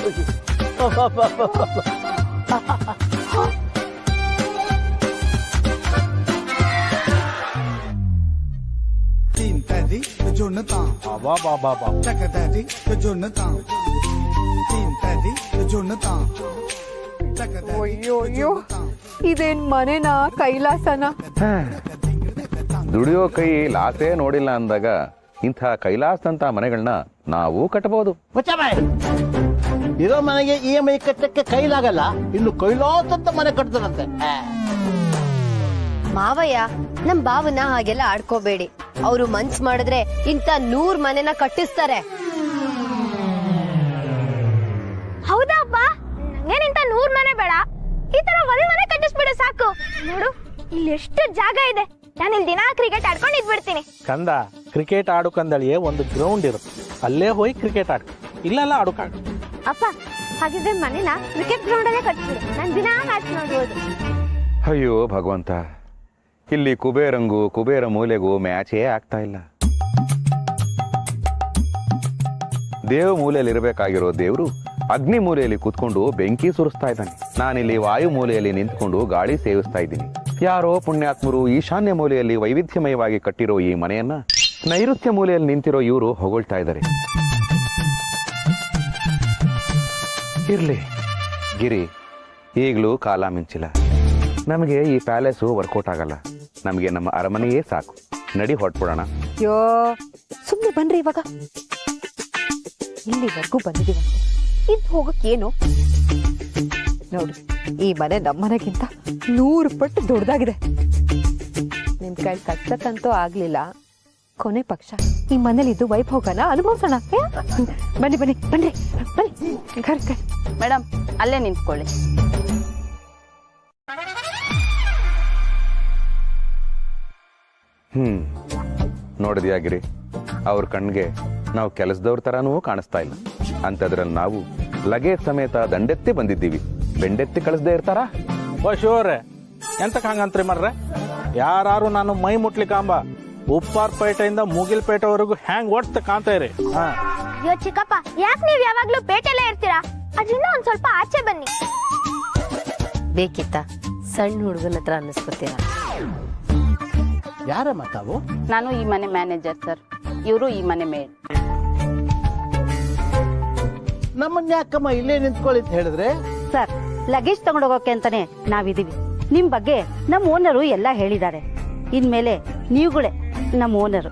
ಇದೇನ್ ಮನೆನಾ ಕೈಲಾಸನ? ದುಡಿಯೋ ಕೈ ಲಾಸೇ ನೋಡಿಲ್ಲ ಅಂದಾಗ ಇಂಥ ಕೈಲಾಸದಂತ ಮನೆಗಳನ್ನ ನಾವು ಕಟ್ಟಬಹುದು. ಇರೋ ಮನೆಗೆ EMI ಕಟ್ಟಕ್ಕೆ ಕೈಲಾಗಲ್ಲ, ಇನ್ನು ಕೈಲಾಸಂತ ಮನೆ ಕಟ್ತಾರಂತೆ. ಮಾವಯ್ಯ, ನಮ್ ಬಾವನ್ನ ಹಾಗೆಲ್ಲ ಆಡ್ಕೋಬೇಡಿ. ಅವರು ಮನ್ಸ್ ಮಾಡಿದ್ರೆ ಇಂತ 100 ಮನೆನ ಕಟ್ಟಿಸ್ತಾರೆ. ಹೌದಾ ಅಪ್ಪ? ನಂಗೇನಿಂತ 100 ಮನೆ ಬೇಡ, ಈ ತರ ಒಂದ್ ಮನೆ ಕಟ್ಟಿಸ್ಬಿಡ ಸಾಕು. ನೋಡು ಇಲ್ಲಿ ಎಷ್ಟು ಜಾಗ ಇದೆ, ನಾನು ಇಲ್ಲಿ ದಿನ ಕ್ರಿಕೆಟ್ ಆಡ್ಕೊಂಡು ಇದ್ಬಿಡ್ತೀನಿ. ಕಂದ, ಕ್ರಿಕೆಟ್ ಆಡೋಕಂದಳಿಯೇ ಒಂದು ಗ್ರೌಂಡ್ ಇರುತ್ತೆ, ಅಲ್ಲೇ ಹೋಗಿ ಕ್ರಿಕೆಟ್ ಆಡ್ಕೊ, ಇಲ್ಲೆಲ್ಲ ಆಡೋಕಾಗ. ಅಪ್ಪ ಹಾಗಿದ್ರೆ ಮನೆನ ಕ್ರಿಕೆಟ್ ಗ್ರೌಂಡ್ ಅಲ್ಲೇ ಕಟ್ಬಿಡು, ನಾನು ದಿನ ಮ್ಯಾಚ್ ನೋಡ್ಬೋದು. ಅಯ್ಯೋ ಭಗವಂತ, ಇಲ್ಲಿ ಕುಬೇರಂಗೂ ಕುಬೇರ ಮೂಲೆಗೂ ಮ್ಯಾಚೇ ಆಗ್ತಾ ಇಲ್ಲ. ದೇವ ಮೂಲೆಯಲ್ಲಿ ಇರಬೇಕಾಗಿರೋ ದೇವರು ಅಗ್ನಿ ಮೂಲೆಯಲ್ಲಿ ಕೂತ್ಕೊಂಡು ಬೆಂಕಿ ಸುರಿಸ್ತಾ ಇದ್ದಾನೆ. ನಾನಿಲ್ಲಿ ವಾಯು ಮೂಲೆಯಲ್ಲಿ ನಿಂತ್ಕೊಂಡು ಗಾಳಿ ಸೇವಿಸ್ತಾ ಇದ್ದೀನಿ. ಯಾರೋ ಪುಣ್ಯಾತ್ಮರು ಈಶಾನ್ಯ ಮೂಲೆಯಲ್ಲಿ ವೈವಿಧ್ಯಮಯವಾಗಿ ಕಟ್ಟಿರೋ ಈ ಮನೆಯನ್ನ ನೈಋತ್ಯ ಮೂಲೆಯಲ್ಲಿ ನಿಂತಿರೋ ಇವರು ಹೊಗಳ್ತಾ ಇದ್ದಾರೆ. ಇರ್ಲಿ ಗಿರಿ, ಈಗಲೂ ಕಾಲ ಮಿಂಚಿಲ್ಲ. ನಮಗೆ ಈ ಪ್ಯಾಲೇಸು ವರ್ಕೌಟ್ ಆಗಲ್ಲ. ನಮಗೆ ನಮ್ಮ ಅರಮನೆಯೇ ಸಾಕು. ನಡಿ ಹೊಟ್ಬಿಡೋಣ. ಅಯ್ಯೋ ಸುಮ್ಮನೆ ಬನ್ರಿ, ಇವಾಗ ಇಲ್ಲಿವರೆಗೂ ಬಂದಿದೀವಂತೆ, ಇದ್ ಹೋಗಕ್ ಏನು? ನೋಡು, ಈ ಮನೆ ನಮ್ಮನೆಗಿಂತ 100 ಪಟ್ಟು ದೊಡ್ಡದಾಗಿದೆ. ನಿಮ್ ಕೈ ಕಟ್ಸಕ್ಕಂತೂ ಆಗ್ಲಿಲ್ಲ, ಕೊನೆ ಪಕ್ಷ ಈ ಮನೇಲಿ ಇದ್ದು ವೈಭೋಗನ ಅನುಭವಿಸೋಣ. ಬನ್ನಿ ಬನ್ನಿ ಬನ್ನಿ ಬನ್ನಿ. ಮೇಡಮ್ ಅಲ್ಲೇ ನಿಂತ್ಕೊಳ್ಳಿ. ನೋಡಿದ್ಯಾಗಿರಿ, ಅವ್ರ ಕಣ್ಗೆ ನಾವು ಕೆಲಸದವ್ರ ತರಾನೂ ಕಾಣಿಸ್ತಾ ಇಲ್ಲ. ಅಂತದ್ರಲ್ಲಿ ನಾವು ಲಗೇಜ್ ಸಮೇತ ದಂಡೆತ್ತಿ ಬಂದಿದ್ದೀವಿ, ಬೆಂಡೆತ್ತಿ ಕಳಿಸ್ದೇ ಇರ್ತಾರ? ಓ ಶಿವರೇ, ಎಂತಕ್ಕೆ ಹಂಗಂತ್ರಿ ಮರ್ರೆ? ಯಾರು ನಾನು ಮೈ ಮುಟ್ಲಿಕ್ಕಾಂಬ ಉಪ್ಪಾರ್ಪೇಟೆಯಿಂದ ಮುಗಿಲ್ಪೇಟೆವರೆಗೂ ಹ್ಯಾಂಗ್ ಓಡ್ತ ಕಾಣ್ತಾ ಇರಿ. ಅಯ್ಯೋ ಚಿಕ್ಕಪ್ಪ, ಯಾಕೆ ನೀವ್ ಯಾವಾಗ್ಲೂ ಪೇಟೆಲ್ಲೇ ಇರ್ತೀರಾ? ಅದ್ರಿಂದ ಒಂದ್ ಸ್ವಲ್ಪ ಆಚೆ ಬನ್ನಿ. ಬೇಕಿತ್ತ ಸಣ್ಣ ಹುಡುಗನ ಹತ್ರ ಅನ್ನಿಸ್ಕೊತೀರಾ? ಯಾರಮ್ಮ ತಾವು? ನಾನು ಈ ಮನೆ ಮ್ಯಾನೇಜರ್ ಸರ್, ಇವರು ಈ ಮನೆ ಮೇಡ್. ನಮ್ಮನ್ನ ಯಾಕಮ್ಮ ಇಲ್ಲೇ ನಿಂತ್ಕೊಳ್ಳಿ ಅಂತ ಹೇಳಿದ್ರೆ? ಸರ್, ಲಗೇಜ್ ತಗೊಂಡೋಗೋಕೆ ಅಂತಾನೆ ನಾವಿದೀವಿ. ನಿಮ್ ಬಗ್ಗೆ ನಮ್ಮ ಓನರು ಎಲ್ಲ ಹೇಳಿದ್ದಾರೆ. ಇನ್ಮೇಲೆ ನೀವುಗಳೇ ನಮ್ಮ ಓನರು.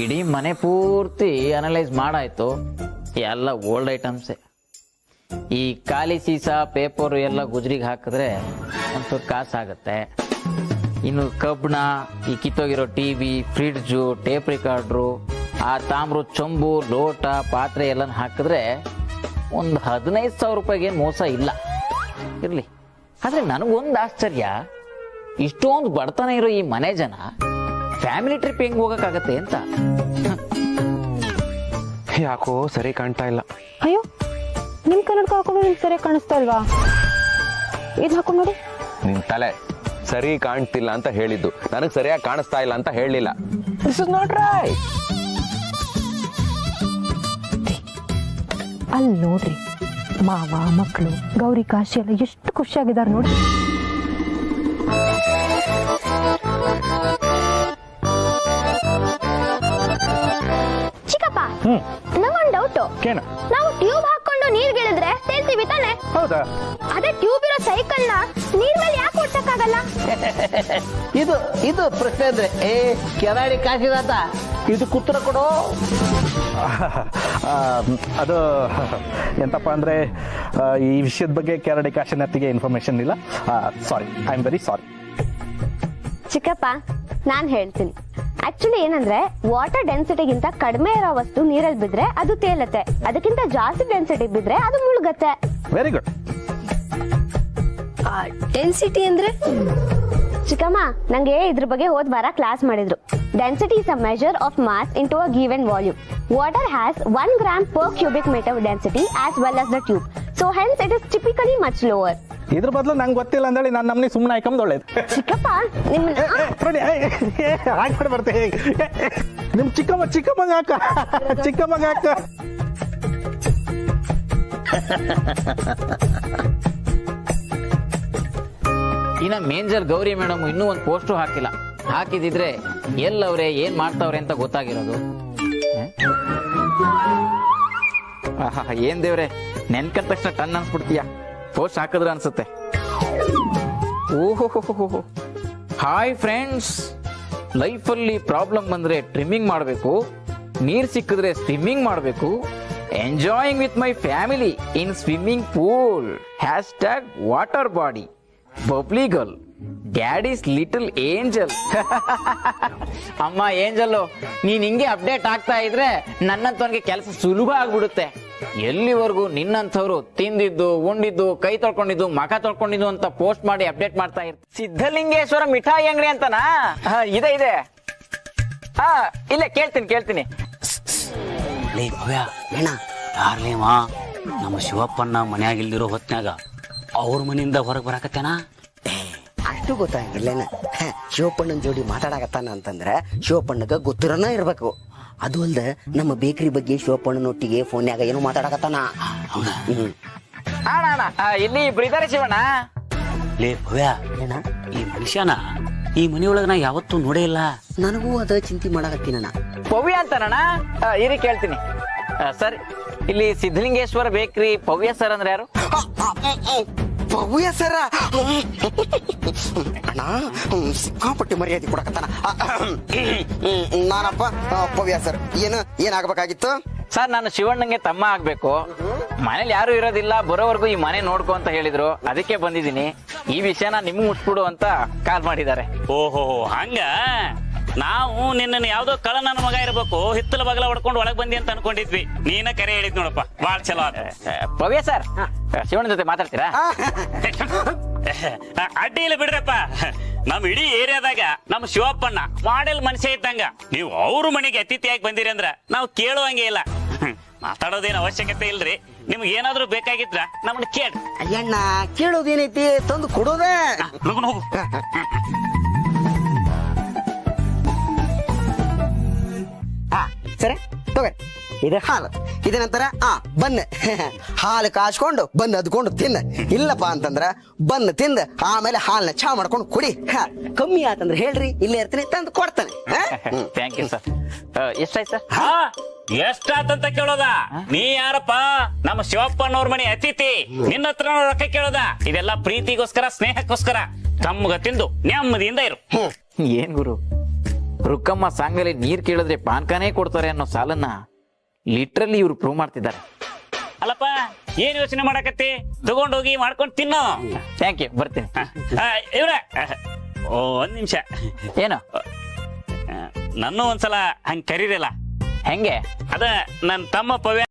ಇಡೀ ಮನೆ ಪೂರ್ತಿ ಅನಲೈಸ್ ಮಾಡಾಯ್ತು, ಎಲ್ಲ ಓಲ್ಡ್ ಐಟಮ್ಸೇ. ಈ ಖಾಲಿ ಸೀಸಾ ಪೇಪರ್ ಎಲ್ಲ ಗುಜ್ರಿಗೆ ಹಾಕಿದ್ರೆ ಒಂಚೂರು ಕಾಸಾಗತ್ತೆ. ಇನ್ನು ಕಬ್ಬಣ, ಈ ಕಿತ್ತೋಗಿರೋ ಟಿವಿ, ಫ್ರಿಡ್ಜು, ಟೇಪ್ ರಿಕಾರ್ಡ್ರು, ಆ ತಾಮ್ರ ಚೊಂಬು, ಲೋಟ, ಪಾತ್ರೆ ಎಲ್ಲ ಹಾಕಿದ್ರೆ ಒಂದು 15,000 ರೂಪಾಯಿಗೆ ಮೋಸ ಇಲ್ಲ. ಇರ್ಲಿ, ಆದ್ರೆ ನನಗೊಂದು ಆಶ್ಚರ್ಯ, ಇಷ್ಟೊಂದು ಬಡತನ ಇರೋ ಈ ಮನೆ ಜನ ಫ್ಯಾಮಿಲಿ ಟ್ರಿಪ್ ಹೆಂಗ್ ಹೋಗಕ್ಕಾಗತ್ತೆ ಅಂತ. ಯಾಕೋ ಸರಿ ಕಾಣ್ತಾ ಇಲ್ಲ. ಅಯ್ಯೋ ನಿಮ್ ಕನ್ನಡಕ ಹಾಕೊಂಡು ನಿಮ್ ಸರಿಯಾಗಿ ಕಾಣಿಸ್ತಾ ಇಲ್ವಾ? ಇದು ಹಾಕೊಂಡು ನೋಡಿ. ನಿನ್ ತಲೆ ಸರಿ ಕಾಣ್ತಿಲ್ಲ ಅಂತ ಹೇಳಿದ್ದು, ನನಗ್ ಸರಿಯಾಗಿ ಕಾಣಿಸ್ತಾ ಇಲ್ಲ ಅಂತ ಹೇಳಲಿಲ್ಲ. This is not right. ಅಲ್ಲಿ ನೋಡ್ರಿ, ಮಾವ ಮಕ್ಕಳು ಗೌರಿ ಕಾಶಿ ಎಲ್ಲ ಎಷ್ಟು ಖುಷಿಯಾಗಿದ್ದಾರೆ ನೋಡಿ. ಚಿಕ್ಕಪ್ಪ, ನಂಗೊಂದು ಡೌಟು. ನಾವು ಟ್ಯೂಬ್ ಹಾಕೊಂಡು ನೀರ್ಗಿಳಿದ್ರೆ ತೇಲ್ತೀವಿ ತಾನೆ? ಹೌದಾ? ಅದೇ ಟ್ಯೂಬ್ ಇರೋ ಸೈಕಲ್ ನ ನೀರ್ ಮೇಲೆ ಯಾಕೆ ಓಡ್ಸಕ್ಕಾಗಲ್ಲ? ಇದು ಪ್ರಶ್ನೆ ಅಂದ್ರೆ ಕೆರಾಡಿ ಕಾಶಿದಾತ ಇದಕ್ಕೆ ಉತ್ತರ ಕೊಡು. ಅದು ಎಂತಪ್ಪ ಅಂದ್ರೆ ಈ ವಿಷಯದ ಬಗ್ಗೆ ಕೆರಡಿ ಕಾಶಿನಾಥಿಗೆ ಇನ್ಫಾರ್ಮೇಶನ್ ಇಲ್ಲ. ಸಾರಿ, ಐ ಆಮ್ ವೆರಿ ಸಾರಿ. ಚಿಕ್ಕಪ್ಪ, ನಾನ್ ಹೇಳ್ತೀನಿ. ಆಕ್ಚುಲಿ ಏನಂದ್ರೆ ವಾಟರ್ ಡೆನ್ಸಿಟಿಗಿಂತ ಕಡಿಮೆ ಇರೋ ವಸ್ತು ನೀರಲ್ಲಿ ಬಿದ್ರೆ ಅದು ತೇಲತ್ತೆ, ಅದಕ್ಕಿಂತ ಜಾಸ್ತಿ ಡೆನ್ಸಿಟಿ ಬಿದ್ರೆ ಅದು ಮುಳುಗತ್ತೆ. Very good. ಡೆನ್ಸಿಟಿ ಅಂದ್ರೆ? ಚಿಕ್ಕಮ್ಮ, ನಂಗೆ ಇದ್ರ ಬಗ್ಗೆ ಹೋದ್ ವಾರ ಕ್ಲಾಸ್ ಮಾಡಿದ್ರು. Density is a measure of mass into a given volume. Water has 1 gram per cubic meter density as well as the tube. So hence it is typically much lower. ಇದ್ರ ಬದಲು ನಂಗೆ ಗೊತ್ತಿಲ್ಲ ಅಂದೇಳಿ ನಾನು ನಮ್ಮನೆ ಸುಮ್ಮನೆ ಹಾಕೊಂಡ್ ಒಳ್ಳೇದು. ಚಿಕ್ಕಪ್ಪ, ಹಾಕ್ಬಿಟ್ಟು ಬರ್ತೇವೆ. ನಿಮ್ ಚಿಕ್ಕಮ್ಮಗ ಹಾಕ. ಇನ್ನ ಮೇಂಜರ್ ಗೌರಿ ಮೇಡಮ್ ಇನ್ನೂ ಒಂದು ಪೋಸ್ಟು ಹಾಕಿಲ್ಲ. ಹಾಕಿದಿದ್ರೆ ಎಲ್ಲವ್ರೆ ಏನ್ ಮಾಡ್ತಾವ್ರೆ ಅಂತ ಗೊತ್ತಾಗಿರೋದು. ಏನ್ ದೇವ್ರೆ, ನೆನ್ಕಂಡ ತಕ್ಷಣ ಟನ್ ಅನ್ಸ್ಬಿಡ್ತೀಯ. ಪೋಸ್ಟ್ ಹಾಕಿದ್ರ ಅನ್ಸುತ್ತೆ. ಓಹೋ, ಹಾಯ್ ಫ್ರೆಂಡ್ಸ್, ಲೈಫಲ್ಲಿ ಪ್ರಾಬ್ಲಮ್ ಬಂದ್ರೆ ಟ್ರಿಮ್ಮಿಂಗ್ ಮಾಡಬೇಕು, ನೀರ್ ಸಿಕ್ಕಿದ್ರೆ ಸ್ವಿಮ್ಮಿಂಗ್ ಮಾಡಬೇಕು. Enjoying with my family in swimming pool. #Water body bubbly girl daddies little angel. ಅಮ್ಮ ಏಂಜಲ್ಲು, ನೀನ್ ಹಿಂಗೆ ಅಪ್ಡೇಟ್ ಆಗ್ತಾ ಇದ್ರೆ ನನ್ನಂತವನಿಗೆ ಕೆಲಸ ಸುಲಭ ಆಗ್ಬಿಡುತ್ತೆ. ಎಲ್ಲಿವರೆಗೂ ನಿನ್ನಂಥವ್ರು ತಿಂದಿದ್ದು ಉಂಡಿದ್ದು ಕೈ ತೊಳ್ಕೊಂಡಿದ್ದು ಮಖ ತೊಳ್ಕೊಂಡಿದ್ದು ಅಂತ ಪೋಸ್ಟ್ ಮಾಡಿ ಅಪ್ಡೇಟ್ ಮಾಡ್ತಾ ಇರ್ತಾರೆ. ಸಿದ್ಧಲಿಂಗೇಶ್ವರ ಮಿಠಾಯಿ ಅಂಗಡಿ ಅಂತನಾ? ಇದೆ. ಇಲ್ಲ, ಕೇಳ್ತೀನಿ. ಲೇ ಭವ್ಯ, ಯಾರ್ಲೇವ ನಮ್ಮ ಶಿವಪ್ಪಣ್ಣ ಮನ್ಯಾಗಿಲ್ದಿರೋ ಹೊತ್ನ್ಯಾಗ ಅವ್ರ ಮನೆಯಿಂದ ಹೊರಗೆ ಬರಾಕತ್ತೇನ? ಅಷ್ಟು ಗೊತ್ತಾಗಿರ್ಲೇನ. ಶಿವಪ್ಪಣ್ಣನ ಜೋಡಿ ಮಾತಾಡಕತ್ತಾನ ಅಂತಂದ್ರೆ ಶಿವಪ್ಪಣ್ಣಗ ಗೊತ್ತಿರೋನ ಇರ್ಬೇಕು. ಅದು ಅಲ್ದ ನಮ್ಮ ಬೇಕರಿ ಬಗ್ಗೆ ಶಿವಪ್ಪಣ್ಣನೊಟ್ಟಿಗೆ ಫೋನ್ಯಾಗ ಏನೋ ಮಾತಾಡಕತ್ತಾನ. ಇಲ್ಲಿ ಇಬ್ರು ಇದಾರೆ ಶಿವಣ್ಣ. ಲೇ ಭವ್ಯ, ಈ ಮನುಷ್ಯನ ಈ ಮನೆಯೊಳಗ ನಾ ಯಾವತ್ತೂ ನೋಡೇ ಇಲ್ಲ. ನನಗೂ ಅದ ಚಿಂತೆ ಮಾಡಕತ್ತೀನ. ಪವ್ಯ ಅಂತನಣ್ಣ? ಇರಿ ಕೇಳ್ತೀನಿ. ಸರ್, ಇಲ್ಲಿ ಸಿದ್ಧಲಿಂಗೇಶ್ವರ ಬೇಕ್ರಿ ಪವ್ಯ ಸರ್ ಅಂದ್ರೆ ಯಾರು? ಪವ್ಯ ಸರ ಅಣ್ಣ, ಸಿಕ್ಕಾಪಟ್ಟಿ ಮರ್ಯಾದೆ ಕೊಡಕತ್ತಾನ. ನಾನಪ್ಪ ಪವ್ಯ ಸರ್. ಏನಾಗಬೇಕಾಗಿತ್ತು ಸರ್? ನಾನು ಶಿವಣ್ಣಂಗೆ ತಮ್ಮ ಆಗ್ಬೇಕು. ಮನೇಲಿ ಯಾರು ಇರೋದಿಲ್ಲ, ಬರೋವರೆಗೂ ಈ ಮನೆ ನೋಡ್ಕೊ ಅಂತ ಹೇಳಿದ್ರು, ಅದಕ್ಕೆ ಬಂದಿದ್ದೀನಿ. ಈ ವಿಷಯನ ನಿಮ್ಗೆ ಮುಟ್ಬಿಡು ಅಂತ ಕಾಲ್ ಮಾಡಿದ್ದಾರೆ. ಓಹೋ, ಹಂಗ? ನಾವು ನಿನ್ನ ಯಾವ್ದೋ ಕಳ ನನ್ನ ಮಗ ಇರ್ಬೇಕು, ಹಿತ್ತಲ ಬಗಲ ಹೊಡ್ಕೊಂಡು ಒಳಗ್ ಬಂದಿ ಅಂತ ಅನ್ಕೊಂಡಿದ್ವಿ. ನೀನ ಕರೆ ಹೇಳಿದ್ ನೋಡಪ್ಪ, ಬಾಳ್ ಚಲೋ ಆತ. ಪವ್ಯ ಸರ್, ಶಿವಣ್ಣ ಜೊತೆ ಮಾತಾಡ್ತೀರಾ? ಅಡ್ಡಿ ಇಲ್ಲ ಬಿಡ್ರಪ್ಪ. ನಮ್ ಇಡೀ ಏರಿಯಾದಾಗ ನಮ್ ಶಿವಪ್ಪಣ್ಣ ಮಾಡೆಲ್ ಮನುಷ್ಯ ಇದ್ದಂಗ. ನೀವು ಅವ್ರ ಮನೆಗೆ ಅತಿಥಿಯಾಗಿ ಬಂದಿರಿ ಅಂದ್ರ ನಾವು ಕೇಳುವಂಗೆ ಇಲ್ಲ. ಮಾತಾಡೋದೇನು ಅವಶ್ಯಕತೆ ಇಲ್ರಿ. ನಿಮ್ಗೆ ಏನಾದ್ರು ಬೇಕಾಗಿದ್ರ ನಮ್ಮನ್ನ ಕೇಳಿ. ಅಯ್ಯಣ್ಣ, ಕೇಳೋದೇನೈತಿ, ತಂದು ಕೊಡೋದೇ. ಹೋಗು. ಸರಿ ತಗೋರಿ, ಇದು ಹಾಲು. ಇದ ನಂತರ ಬನ್ನ ಹಾಲು ಕಾಸ್ಕೊಂಡು ಬಂದು ಅದ್ಕೊಂಡು ತಿನ್ನ. ಇಲ್ಲಪ್ಪ ಅಂತಂದ್ರ ಬಂದು ತಿಂದ ಆಮೇಲೆ ಹಾಲ್ನ ಚಾ ಮಾಡ್ಕೊಂಡು ಕುಡಿ. ಕಮ್ಮಿ ಆತಂದ್ರೆ ಹೇಳ್ರಿ, ಇಲ್ಲೇ ಇರ್ತೀನಿ, ತಂದು ಕೊಡ್ತಾನೆ. Thank you sir. ಎಷ್ಟಾಯ್ತು ಸರ್? ಎಷ್ಟಾತಂತ ಕೇಳೋದ? ನೀ ಯಾರಪ್ಪ? ನಮ್ಮ ಶಿವಪ್ಪನವ್ರ ಮನೆ ಅತಿಥಿ, ನಿನ್ನ ಹತ್ರ ರೊಕ್ಕ ಕೇಳೋದ? ಇದೆಲ್ಲ ಪ್ರೀತಿಗೋಸ್ಕರ, ಸ್ನೇಹಕ್ಕೋಸ್ಕರ. ತಮ್ಮಗ ತಿಂದು ನೆಮ್ಮದಿಯಿಂದ ಇರು. ಏನ್ ಗುರು, ರುಕ್ಕಮ್ಮ ಸಾಂಗಲ್ಲಿ ನೀರ್ ಕೇಳಿದ್ರೆ ಪಾನ್ಕಾನೇ ಕೊಡ್ತಾರೆ ಅನ್ನೋ ಸಾಲನ್ನ ಲಿಟ್ರಲಿ ಇವ್ರು ಪ್ರೂವ್ ಮಾಡ್ತಿದ್ದಾರೆ. ಅಲ್ಲಪ್ಪ, ಏನ್ ಯೋಚನೆ ಮಾಡಕತ್ತಿ? ತಗೊಂಡೋಗಿ ಮಾಡ್ಕೊಂಡು ತಿನ್ನು. ಥ್ಯಾಂಕ್ ಯು, ಬರ್ತೀನಿ. ಇವ್ರ ಒಂದ್ ನಿಮಿಷ. ಏನು? ನನ್ನ ಒಂದ್ಸಲ ಹಂಗ ಕರೀರಲ್ಲ? ಹೆಂಗೆ? ಅದ ನನ್ ತಮ್ಮ ಪವ್ಯ